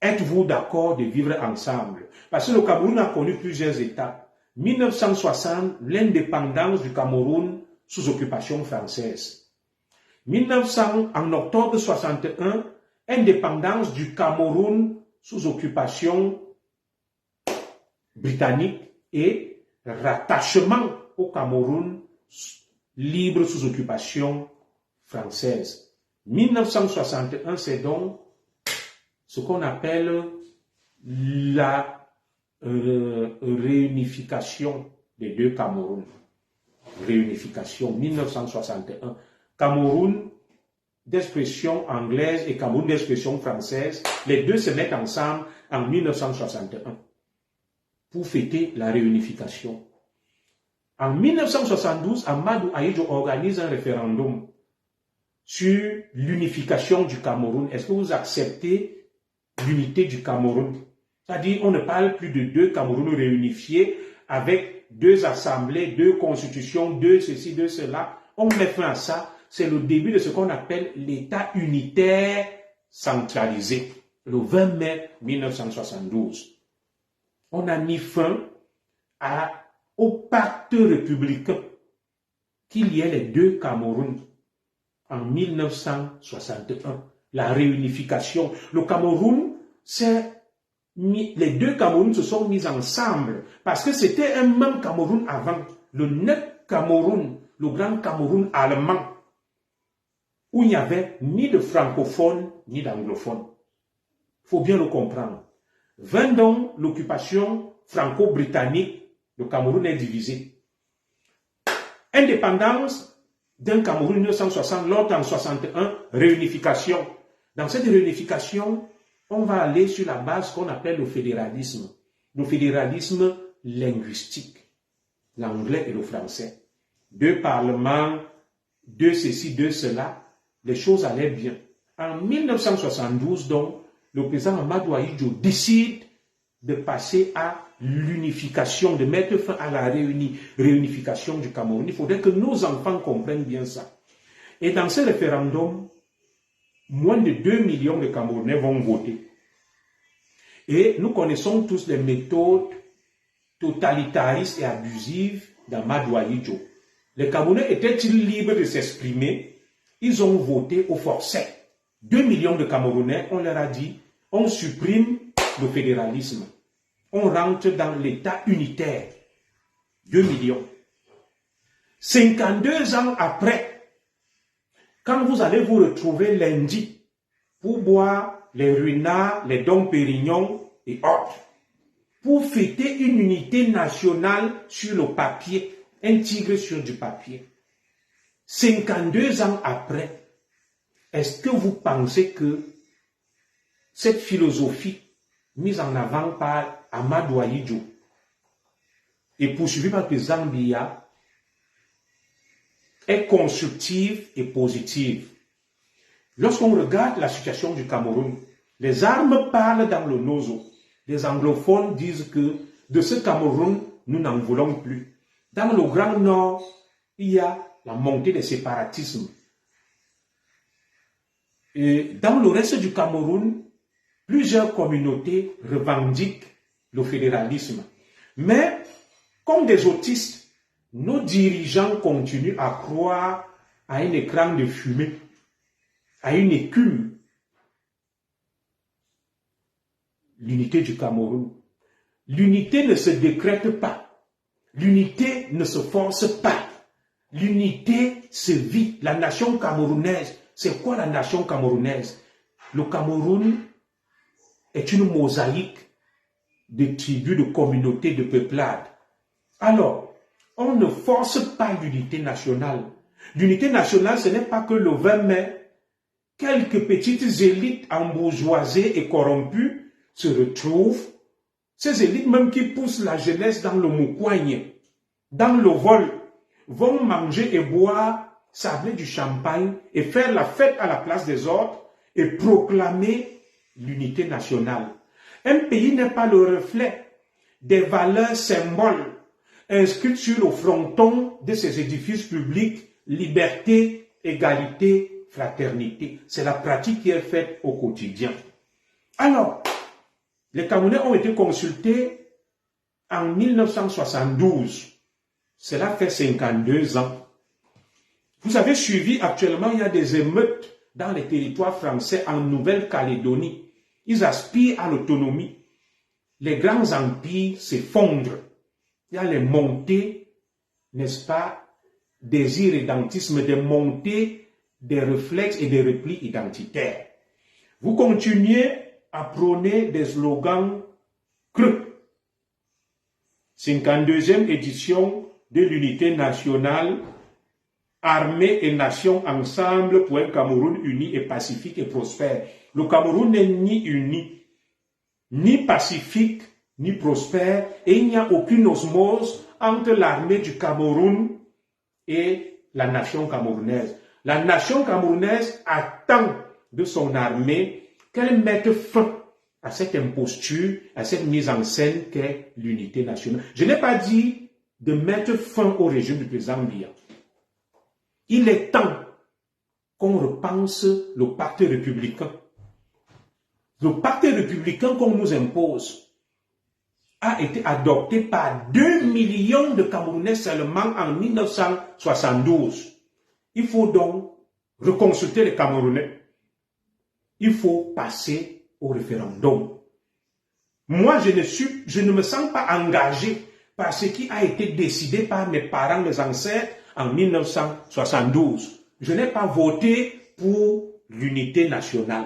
êtes-vous d'accord de vivre ensemble? Parce que le Cameroun a connu plusieurs étapes. 1960, l'indépendance du Cameroun sous occupation française. En octobre 61, indépendance du Cameroun sous occupation britannique et rattachement au Cameroun libre sous occupation française. 1961, c'est donc ce qu'on appelle la réunification des deux Camerouns. Réunification 1961. Cameroun d'expression anglaise et Cameroun d'expression française, les deux se mettent ensemble en 1961 pour fêter la réunification. En 1972, Amadou Ahidjo organise un référendum sur l'unification du Cameroun. Est-ce que vous acceptez l'unité du Cameroun? C'est-à-dire, on ne parle plus de deux Cameroun réunifiés avec deux assemblées, deux constitutions, deux ceci, deux cela. On met fin à ça. C'est le début de ce qu'on appelle l'État unitaire centralisé, le 20 mai 1972. On a mis fin au pacte républicain qu'il y ait les deux Camerouns en 1961. La réunification. Le Cameroun, les deux Camerouns se sont mis ensemble parce que c'était un même Cameroun avant. Le net Cameroun, le grand Cameroun allemand, où il n'y avait ni de francophones ni d'anglophones. Il faut bien le comprendre. 20 ans, l'occupation franco-britannique, le Cameroun est divisé. Indépendance d'un Cameroun 1960, l'autre en 61, réunification. Dans cette réunification, on va aller sur la base qu'on appelle le fédéralisme linguistique, l'anglais et le français. deux parlements, deux ceci, deux cela, les choses allaient bien. En 1972, donc, le président Amadou Ahidjo décide de passer à l'unification, de mettre fin à la réunification du Cameroun. Il faudrait que nos enfants comprennent bien ça. Et dans ce référendum, moins de 2 millions de Camerounais vont voter. Et nous connaissons tous les méthodes totalitaristes et abusives d'Amadou Ahidjo. Les Camerounais étaient-ils libres de s'exprimer? Ils ont voté au forceps. 2 millions de Camerounais, on leur a dit, on supprime le fédéralisme. On rentre dans l'État unitaire. 2 millions. 52 ans après, quand vous allez vous retrouver lundi pour boire les ruinards, les Dom Pérignon et autres, pour fêter une unité nationale sur le papier, un tigre sur du papier. 52 ans après, est-ce que vous pensez que cette philosophie mise en avant par Amadou Ahidjo et poursuivie par le président Biya est constructive et positive? Lorsqu'on regarde la situation du Cameroun, les armes parlent dans le nozo. Les anglophones disent que de ce Cameroun, nous n'en voulons plus. Dans le Grand Nord, il y a la montée des séparatismes. Et dans le reste du Cameroun, plusieurs communautés revendiquent le fédéralisme. Mais, comme des autistes, nos dirigeants continuent à croire à un écran de fumée, à une écume. L'unité du Cameroun. L'unité ne se décrète pas. L'unité ne se force pas. L'unité se vit. La nation camerounaise, c'est quoi la nation camerounaise? Le Cameroun est une mosaïque de tribus, de communautés, de peuplades. Alors, on ne force pas l'unité nationale. L'unité nationale, ce n'est pas que le 20 mai, quelques petites élites embourgeoisées et corrompues se retrouvent, ces élites même qui poussent la jeunesse dans le moukoigne, dans le vol, vont manger et boire, sabler du champagne et faire la fête à la place des autres et proclamer l'unité nationale. Un pays n'est pas le reflet des valeurs symboles inscrites sur le fronton de ses édifices publics, liberté, égalité, fraternité. C'est la pratique qui est faite au quotidien. Alors, les Camerounais ont été consultés en 1972. Cela fait 52 ans. Vous avez suivi actuellement, il y a des émeutes dans les territoires français en Nouvelle-Calédonie. Ils aspirent à l'autonomie. Les grands empires s'effondrent. Il y a les montées, n'est-ce pas, des irrédentismes, des montées, des réflexes et des replis identitaires. Vous continuez à prôner des slogans creux. 52e édition de l'unité nationale, armée et nation ensemble pour un Cameroun uni et pacifique et prospère. Le Cameroun n'est ni uni, ni pacifique, ni prospère, et il n'y a aucune osmose entre l'armée du Cameroun et la nation camerounaise. La nation camerounaise attend de son armée qu'elle mette fin à cette imposture, à cette mise en scène qu'est l'unité nationale. Je n'ai pas dit de mettre fin au régime du président Biya. Il est temps qu'on repense le pacte républicain. Le pacte républicain qu'on nous impose a été adopté par 2 millions de Camerounais seulement en 1972. Il faut donc reconsulter les Camerounais. Il faut passer au référendum. Moi, je ne me sens pas engagé par ce qui a été décidé par mes parents, mes ancêtres en 1972. Je n'ai pas voté pour l'unité nationale.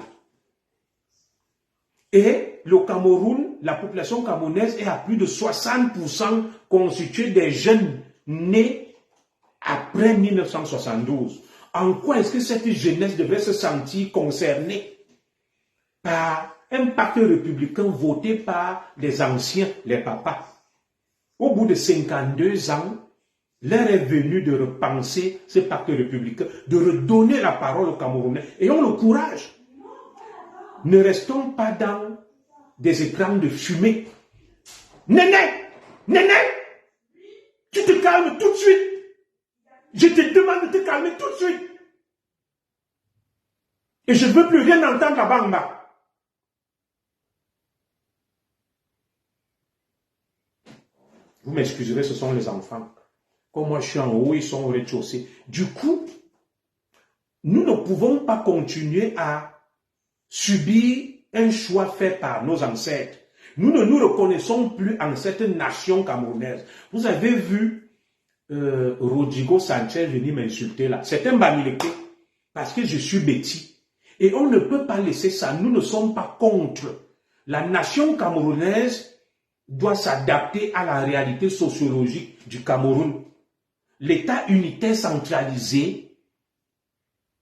Et le Cameroun, la population camerounaise est à plus de 60% constituée des jeunes nés après 1972. En quoi est-ce que cette jeunesse devrait se sentir concernée par un pacte républicain voté par les anciens, les papas? Au bout de 52 ans, L'heure est venue de repenser ce pacte républicain, de redonner la parole aux Camerounais. Ayons le courage. Ne restons pas dans des écrans de fumée. Néné, Néné, tu te calmes tout de suite. Je te demande de te calmer tout de suite. Et je ne veux plus rien entendre là-bas en bas. Vous m'excuserez, ce sont les enfants. Comme moi je suis en haut, ils sont au rez-de-chaussée. Du coup, nous ne pouvons pas continuer à subir un choix fait par nos ancêtres. Nous ne nous reconnaissons plus en cette nation camerounaise. Vous avez vu Rodrigo Sanchez venir m'insulter là. C'est un Bamileke parce que je suis bêtis. Et on ne peut pas laisser ça. Nous ne sommes pas contre. La nation camerounaise doit s'adapter à la réalité sociologique du Cameroun. L'État unitaire centralisé,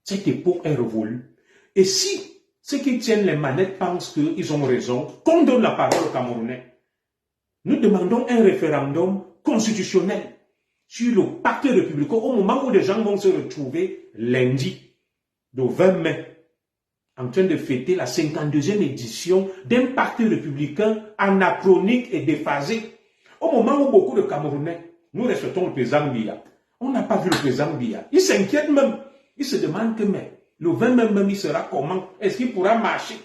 cette époque est révolue. Et si ceux qui tiennent les manettes pensent qu'ils ont raison, qu'on donne la parole aux Camerounais. Nous demandons un référendum constitutionnel sur le pacte républicain au moment où les gens vont se retrouver lundi, le 20 mai, en train de fêter la 52e édition d'un pacte républicain anachronique et déphasé. Au moment où beaucoup de Camerounais, nous respectons le président Biya. On n'a pas vu le président Biya. Il s'inquiète même. Il se demande que mais, le 20 mai même, il sera comment? Est-ce qu'il pourra marcher?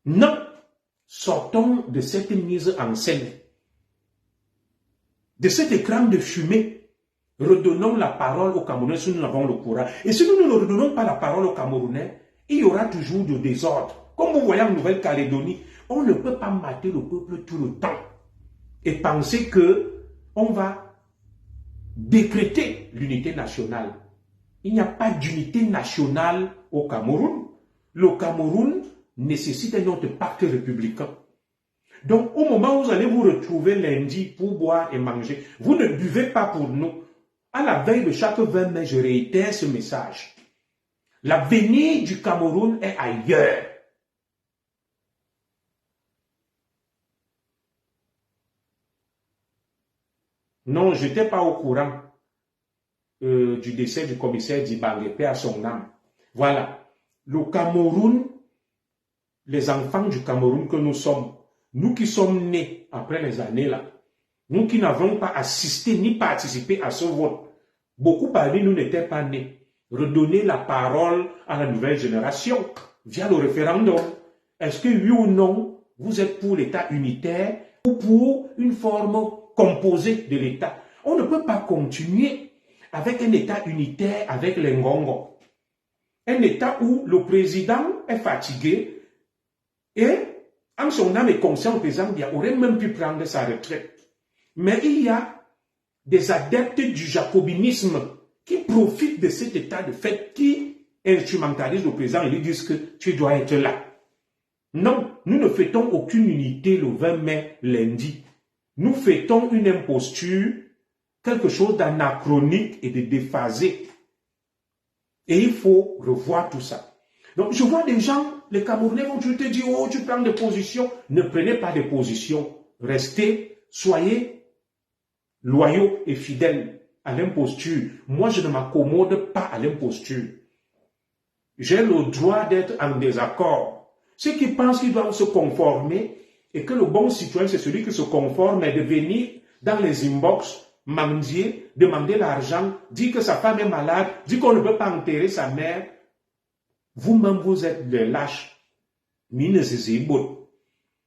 Non. Sortons de cette mise en scène. De cet écran de fumée. Redonnons la parole aux Camerounais si nous avons le courage. Et si nous ne redonnons pas la parole aux Camerounais, il y aura toujours du désordre. Comme vous voyez en Nouvelle-Calédonie, on ne peut pas mater le peuple tout le temps et penser qu'on va décréter l'unité nationale. Il n'y a pas d'unité nationale au Cameroun. Le Cameroun nécessite un autre pacte républicain. Donc, au moment où vous allez vous retrouver lundi pour boire et manger, vous ne buvez pas pour nous. À la veille de chaque 20 mai, je réitère ce message. L'avenir du Cameroun est ailleurs. Non, je n'étais pas au courant du décès du commissaire Dibangué, paix à son âme. Voilà. Le Cameroun, les enfants du Cameroun que nous sommes, nous qui sommes nés après les années là, nous qui n'avons pas assisté ni participé à ce vote, beaucoup parmi nous n'étaient pas nés. Redonner la parole à la nouvelle génération via le référendum. Est-ce que oui ou non, vous êtes pour l'État unitaire ou pour une forme composée de l'État? On ne peut pas continuer avec un État unitaire avec les Ngongo. Un État où le président est fatigué et, en son âme et conscience, le président aurait même pu prendre sa retraite. Mais il y a des adeptes du jacobinisme qui profitent de cet état de fait, qui instrumentalisent le président et lui disent que tu dois être là. Non, nous ne fêtons aucune unité le 20 mai lundi. Nous fêtons une imposture, quelque chose d'anachronique et de déphasé. Et il faut revoir tout ça. Donc je vois des gens, les Camerounais vont te dire, oh tu prends des positions. Ne prenez pas des positions. Restez, soyez loyaux et fidèles à l'imposture. Moi, je ne m'accommode pas à l'imposture. J'ai le droit d'être en désaccord. Ceux qui pensent qu'ils doivent se conformer et que le bon citoyen, c'est celui qui se conforme et de venir dans les inbox, mendier, demander l'argent, dire que sa femme est malade, dire qu'on ne peut pas enterrer sa mère. Vous-même, vous êtes des lâches.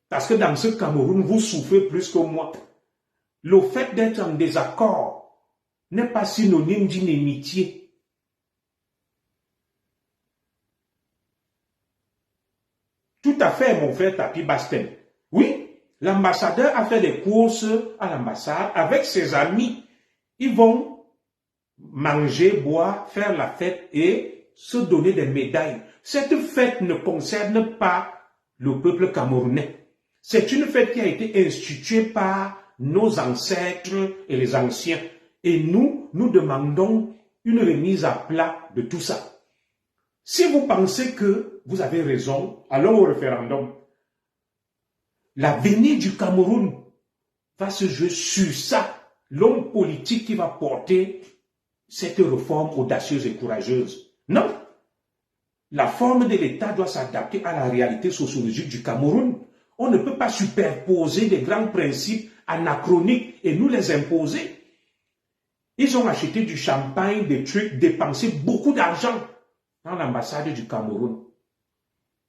Parce que dans ce Cameroun, vous souffrez plus que moi. Le fait d'être en désaccord n'est pas synonyme d'une amitié. Tout à fait, mon frère Tapi Basten. Oui, l'ambassadeur a fait des courses à l'ambassade avec ses amis. Ils vont manger, boire, faire la fête et se donner des médailles. Cette fête ne concerne pas le peuple camerounais. C'est une fête qui a été instituée par nos ancêtres et les anciens. Et nous demandons une remise à plat de tout ça. Si vous pensez que vous avez raison, allons au référendum. L'avenir du Cameroun va se jouer sur ça. l'homme politique qui va porter cette réforme audacieuse et courageuse. Non. La forme de l'État doit s'adapter à la réalité sociologique du Cameroun. On ne peut pas superposer des grands principes anachroniques et nous les imposer. Ils ont acheté du champagne, des trucs, dépensé beaucoup d'argent dans l'ambassade du Cameroun.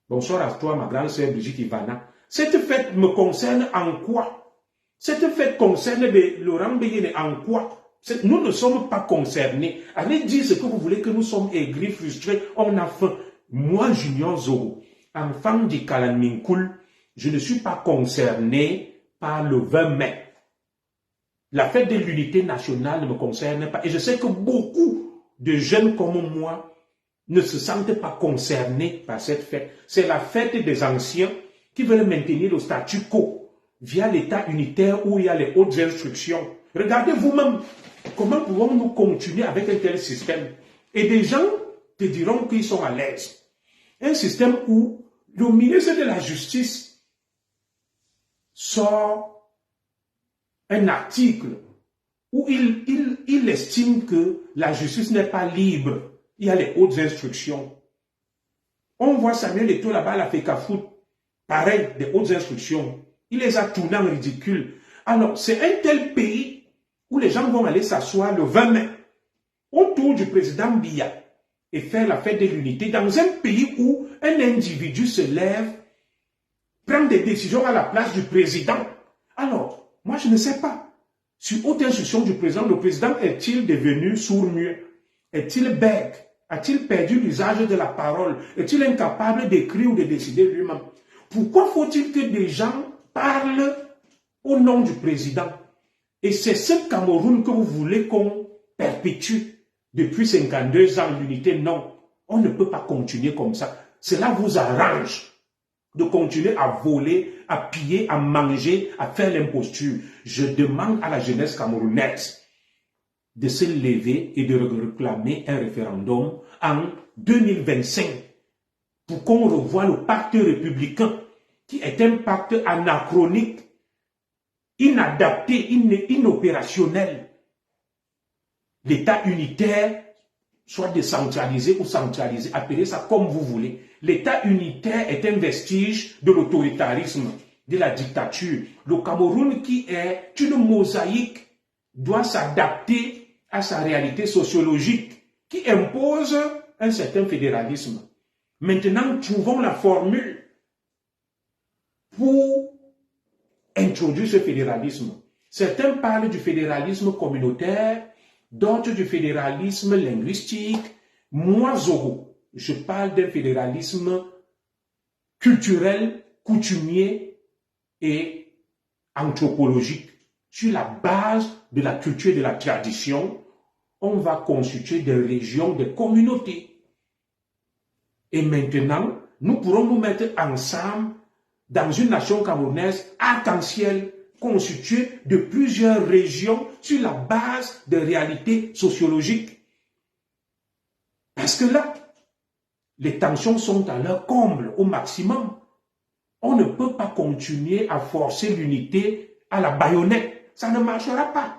Bonsoir à toi, ma grande sœur Brigitte Ivana. Cette fête me concerne en quoi? Cette fête concerne Laurent Béguéné en quoi? Nous ne sommes pas concernés. Allez dire ce que vous voulez, que nous sommes aigris, frustrés, on a faim. Moi, Junior Zoro, enfant du Kalanminkoul, je ne suis pas concerné par le 20 mai. La fête de l'unité nationale ne me concerne pas. Et je sais que beaucoup de jeunes comme moi ne se sentent pas concernés par cette fête. C'est la fête des anciens qui veulent maintenir le statu quo via l'État unitaire où il y a les hautes instructions. Regardez vous-même comment pouvons-nous continuer avec un tel système. Et des gens te diront qu'ils sont à l'aise. Un système où le ministre de la Justice sort un article où il estime que la justice n'est pas libre. Il y a les hautes instructions. On voit Samuel Eto'o là-bas à la FECAFOOT. Pareil, des hautes instructions. Il les a tournés en ridicule. Alors, c'est un tel pays où les gens vont aller s'asseoir le 20 mai autour du président Biya et faire la fête de l'unité dans un pays où un individu se lève, prend des décisions à la place du président. Alors, moi je ne sais pas. Sur haute instruction du président, le président est-il devenu sourd-muet? Est-il bègue? A-t-il perdu l'usage de la parole? Est-il incapable d'écrire ou de décider lui-même? Pourquoi faut-il que des gens parlent au nom du président? Et c'est ce Cameroun que vous voulez qu'on perpétue depuis 52 ans, l'unité. Non, on ne peut pas continuer comme ça. Cela vous arrange de continuer à voler, à piller, à manger, à faire l'imposture. Je demande à la jeunesse camerounaise de se lever et de réclamer un référendum en 2025 pour qu'on revoie le pacte républicain qui est un pacte anachronique, inadapté, inopérationnel. L'État unitaire, soit décentralisé ou centralisé, appelez ça comme vous voulez. L'État unitaire est un vestige de l'autoritarisme, de la dictature. Le Cameroun, qui est une mosaïque, doit s'adapter à sa réalité sociologique, qui impose un certain fédéralisme. Maintenant, trouvons la formule pour introduire ce fédéralisme. Certains parlent du fédéralisme communautaire, d'autres du fédéralisme linguistique. Moi, Zoro, je parle d'un fédéralisme culturel, coutumier et anthropologique. Sur la base de la culture et de la tradition, on va constituer des régions, des communautés. Et maintenant, nous pourrons nous mettre ensemble dans une nation camerounaise arc-en-ciel, constituée de plusieurs régions sur la base de réalités sociologiques. Parce que là, les tensions sont à leur comble, au maximum. On ne peut pas continuer à forcer l'unité à la baïonnette. Ça ne marchera pas.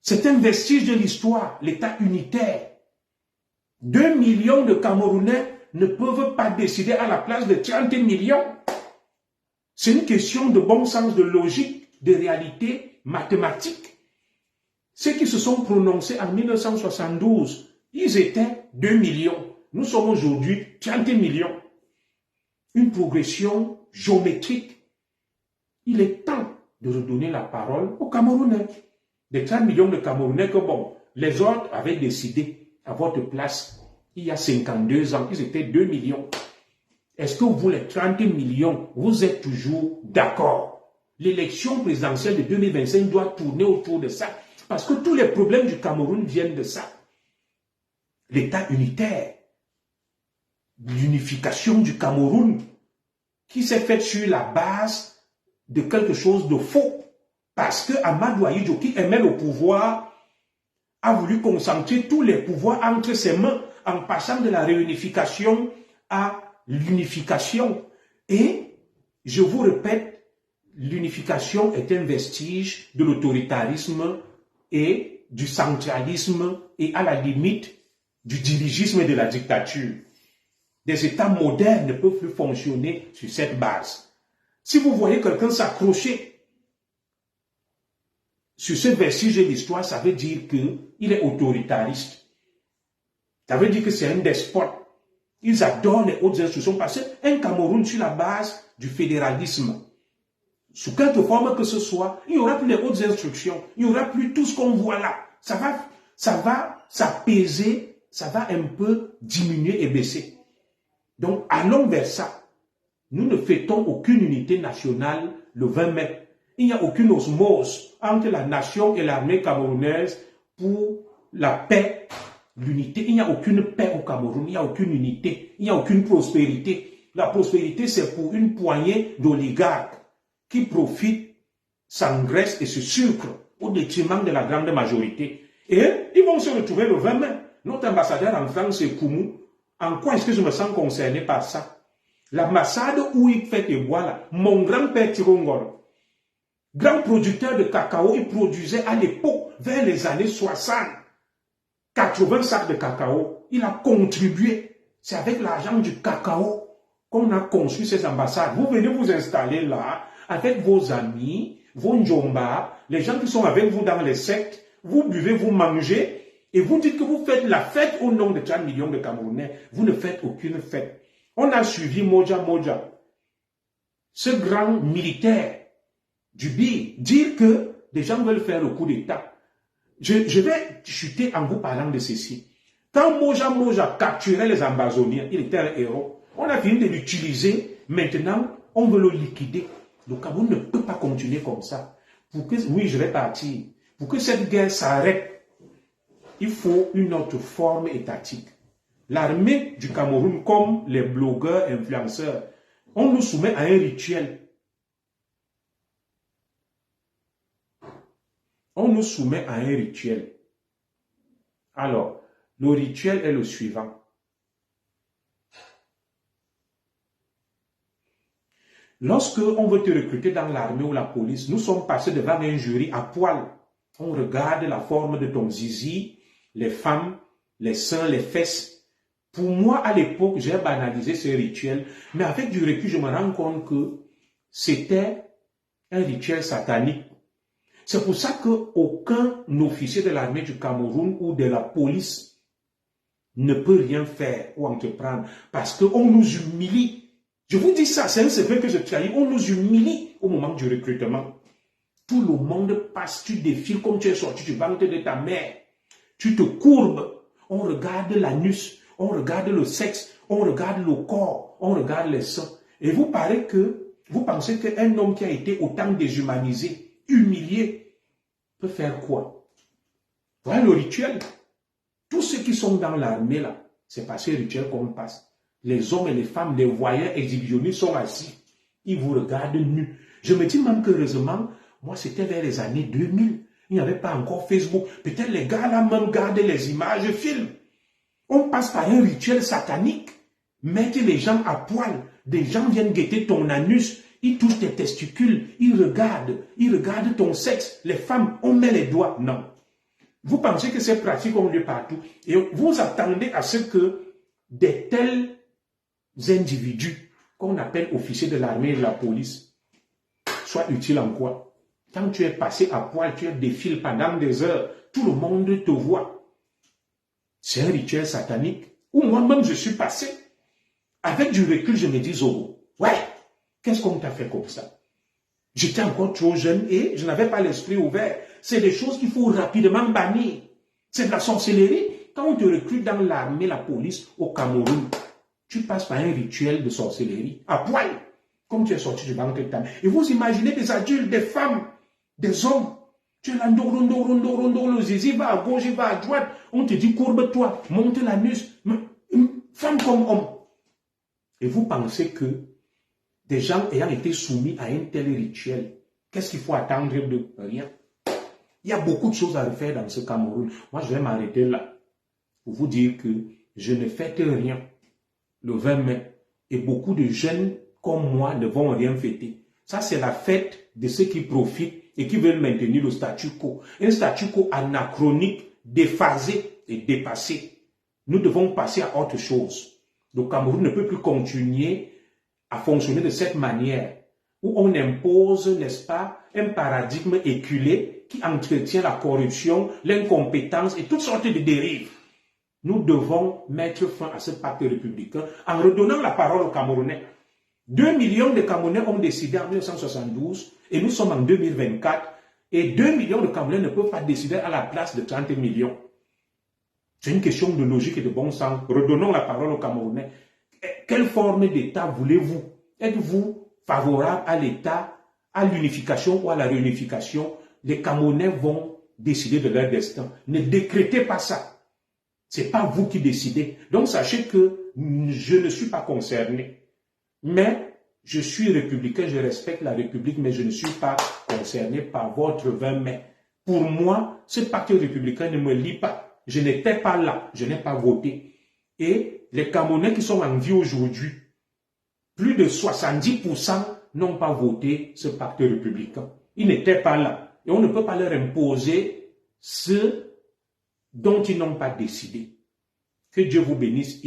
C'est un vestige de l'histoire, l'État unitaire. 2 millions de Camerounais ne peuvent pas décider à la place de 30 millions. C'est une question de bon sens, de logique, de réalité mathématique. Ceux qui se sont prononcés en 1972, ils étaient 2 millions. Nous sommes aujourd'hui 30 millions. Une progression géométrique. Il est temps de redonner la parole aux Camerounais. Des 30 millions de Camerounais que, bon, les autres avaient décidé à votre place il y a 52 ans, ils étaient 2 millions. Est-ce que vous, les 30 millions, vous êtes toujours d'accord? L'élection présidentielle de 2025 doit tourner autour de ça. Parce que tous les problèmes du Cameroun viennent de ça. L'État unitaire, l'unification du Cameroun, qui s'est faite sur la base de quelque chose de faux. Parce que Amadou Ahidjo, qui aimait le pouvoir, a voulu concentrer tous les pouvoirs entre ses mains en passant de la réunification à l'unification. Et, je vous répète, l'unification est un vestige de l'autoritarisme et du centralisme et à la limite du dirigisme et de la dictature. Des États modernes ne peuvent plus fonctionner sur cette base. Si vous voyez quelqu'un s'accrocher sur ce vestige de l'histoire, ça veut dire qu'il est autoritariste. Ça veut dire que c'est un despote. Ils adorent les hautes institutions parce qu'un Cameroun sur la base du fédéralisme, sous quelque forme que ce soit, il n'y aura plus les hautes instructions, il n'y aura plus tout ce qu'on voit là. Ça va s'apaiser, ça va un peu diminuer et baisser. Donc, allons vers ça. Nous ne fêtons aucune unité nationale le 20 mai. Il n'y a aucune osmose entre la nation et l'armée camerounaise pour la paix, l'unité. Il n'y a aucune paix au Cameroun, il n'y a aucune unité, il n'y a aucune prospérité. La prospérité, c'est pour une poignée d'oligarques qui profitent, s'engraissent et se sucrent au détriment de la grande majorité. Et ils vont se retrouver le 20 mai. Notre ambassadeur en France, c'est Koumou. En quoi est-ce que je me sens concerné par ça? L'ambassade où il fait des bois là, mon grand-père Tirongor, grand producteur de cacao, il produisait à l'époque, vers les années 60, 80 sacs de cacao. Il a contribué. C'est avec l'argent du cacao qu'on a construit ces ambassades. Vous venez vous installer là, avec vos amis, vos njomba, les gens qui sont avec vous dans les sectes, vous buvez, vous mangez, et vous dites que vous faites la fête au nom de 30 millions de Camerounais. Vous ne faites aucune fête. On a suivi Moja Moja, ce grand militaire du BI, dire que des gens veulent faire le coup d'État. Je vais chuter en vous parlant de ceci. Quand Moja Moja capturait les Ambazoniens, il était un héros. On a fini de l'utiliser. Maintenant, on veut le liquider. Le Cameroun ne peut pas continuer comme ça. Pour que, oui, je vais partir. Pour que cette guerre s'arrête, il faut une autre forme étatique. L'armée du Cameroun, comme les blogueurs, influenceurs, on nous soumet à un rituel. On nous soumet à un rituel. Alors, le rituel est le suivant. Lorsque on veut te recruter dans l'armée ou la police, nous sommes passés devant un jury à poil. On regarde la forme de ton zizi, les femmes, les seins, les fesses. Pour moi, à l'époque, j'ai banalisé ce rituel, mais avec du recul, je me rends compte que c'était un rituel satanique. C'est pour ça qu'aucun officier de l'armée du Cameroun ou de la police ne peut rien faire ou entreprendre parce qu'on nous humilie. Je vous dis ça, c'est un secret que je trahis. On nous humilie au moment du recrutement. Tout le monde passe, tu défiles comme tu es sorti du ventre de ta mère. Tu te courbes. On regarde l'anus, on regarde le sexe, on regarde le corps, on regarde les seins. Et vous pensez qu'un homme qui a été autant déshumanisé, humilié, peut faire quoi? Voilà le rituel. Tous ceux qui sont dans l'armée là, c'est par ce rituel qu'on passe. Les hommes et les femmes, les voyeurs exhibitionnistes sont assis. Ils vous regardent nus. Je me dis même qu'heureusement, moi c'était vers les années 2000. Il n'y avait pas encore Facebook. Peut-être les gars là même gardaient les images, filment. On passe par un rituel satanique. Mettre les gens à poil. Des gens viennent guetter ton anus. Ils touchent tes testicules. Ils regardent ton sexe. Les femmes, on met les doigts. Non. Vous pensez que ces pratiques ont lieu partout. Et vous attendez à ce que des tels individus, qu'on appelle officiers de l'armée et de la police, soient utiles en quoi? Quand tu es passé à poil, tu défiles pendant des heures, tout le monde te voit. C'est un rituel satanique où moi-même je suis passé. Avec du recul, je me dis, Zogo, ouais, qu'est-ce qu'on t'a fait comme ça? J'étais encore trop jeune et je n'avais pas l'esprit ouvert. C'est des choses qu'il faut rapidement bannir. C'est de la sorcellerie. Quand on te recrute dans l'armée, la police au Cameroun, tu passes par un rituel de sorcellerie, à poil, comme tu es sorti du ventre de ta mère. Et vous imaginez des adultes, des femmes, des hommes. Tu es là, rondo, le zizi va à gauche, il va à droite. On te dit, courbe-toi, monte l'anus. Femme comme homme. Et vous pensez que des gens ayant été soumis à un tel rituel, qu'est-ce qu'il faut attendre de rien? Il y a beaucoup de choses à refaire dans ce Cameroun. Moi, je vais m'arrêter là pour vous dire que je ne fête rien le 20 mai. Et beaucoup de jeunes comme moi ne vont rien fêter. Ça, c'est la fête de ceux qui profitent et qui veulent maintenir le statu quo. Un statu quo anachronique, déphasé et dépassé. Nous devons passer à autre chose. Le Cameroun ne peut plus continuer à fonctionner de cette manière, où on impose, n'est-ce pas, un paradigme éculé qui entretient la corruption, l'incompétence et toutes sortes de dérives. Nous devons mettre fin à ce pacte républicain en redonnant la parole aux Camerounais. 2 millions de Camerounais ont décidé en 1972 et nous sommes en 2024 et 2 millions de Camerounais ne peuvent pas décider à la place de 30 millions. C'est une question de logique et de bon sens. Redonnons la parole aux Camerounais. Quelle forme d'État voulez-vous? Êtes-vous favorable à l'État, à l'unification ou à la réunification? Les Camerounais vont décider de leur destin. Ne décrétez pas ça. Ce n'est pas vous qui décidez. Donc sachez que je ne suis pas concerné. Mais je suis républicain, je respecte la République, mais je ne suis pas concerné par votre 20 mai. Pour moi, ce pacte républicain ne me lie pas. Je n'étais pas là, je n'ai pas voté. Et les Camerounais qui sont en vie aujourd'hui, plus de 70% n'ont pas voté ce pacte républicain. Ils n'étaient pas là. Et on ne peut pas leur imposer ce dont ils n'ont pas décidé. Que Dieu vous bénisse.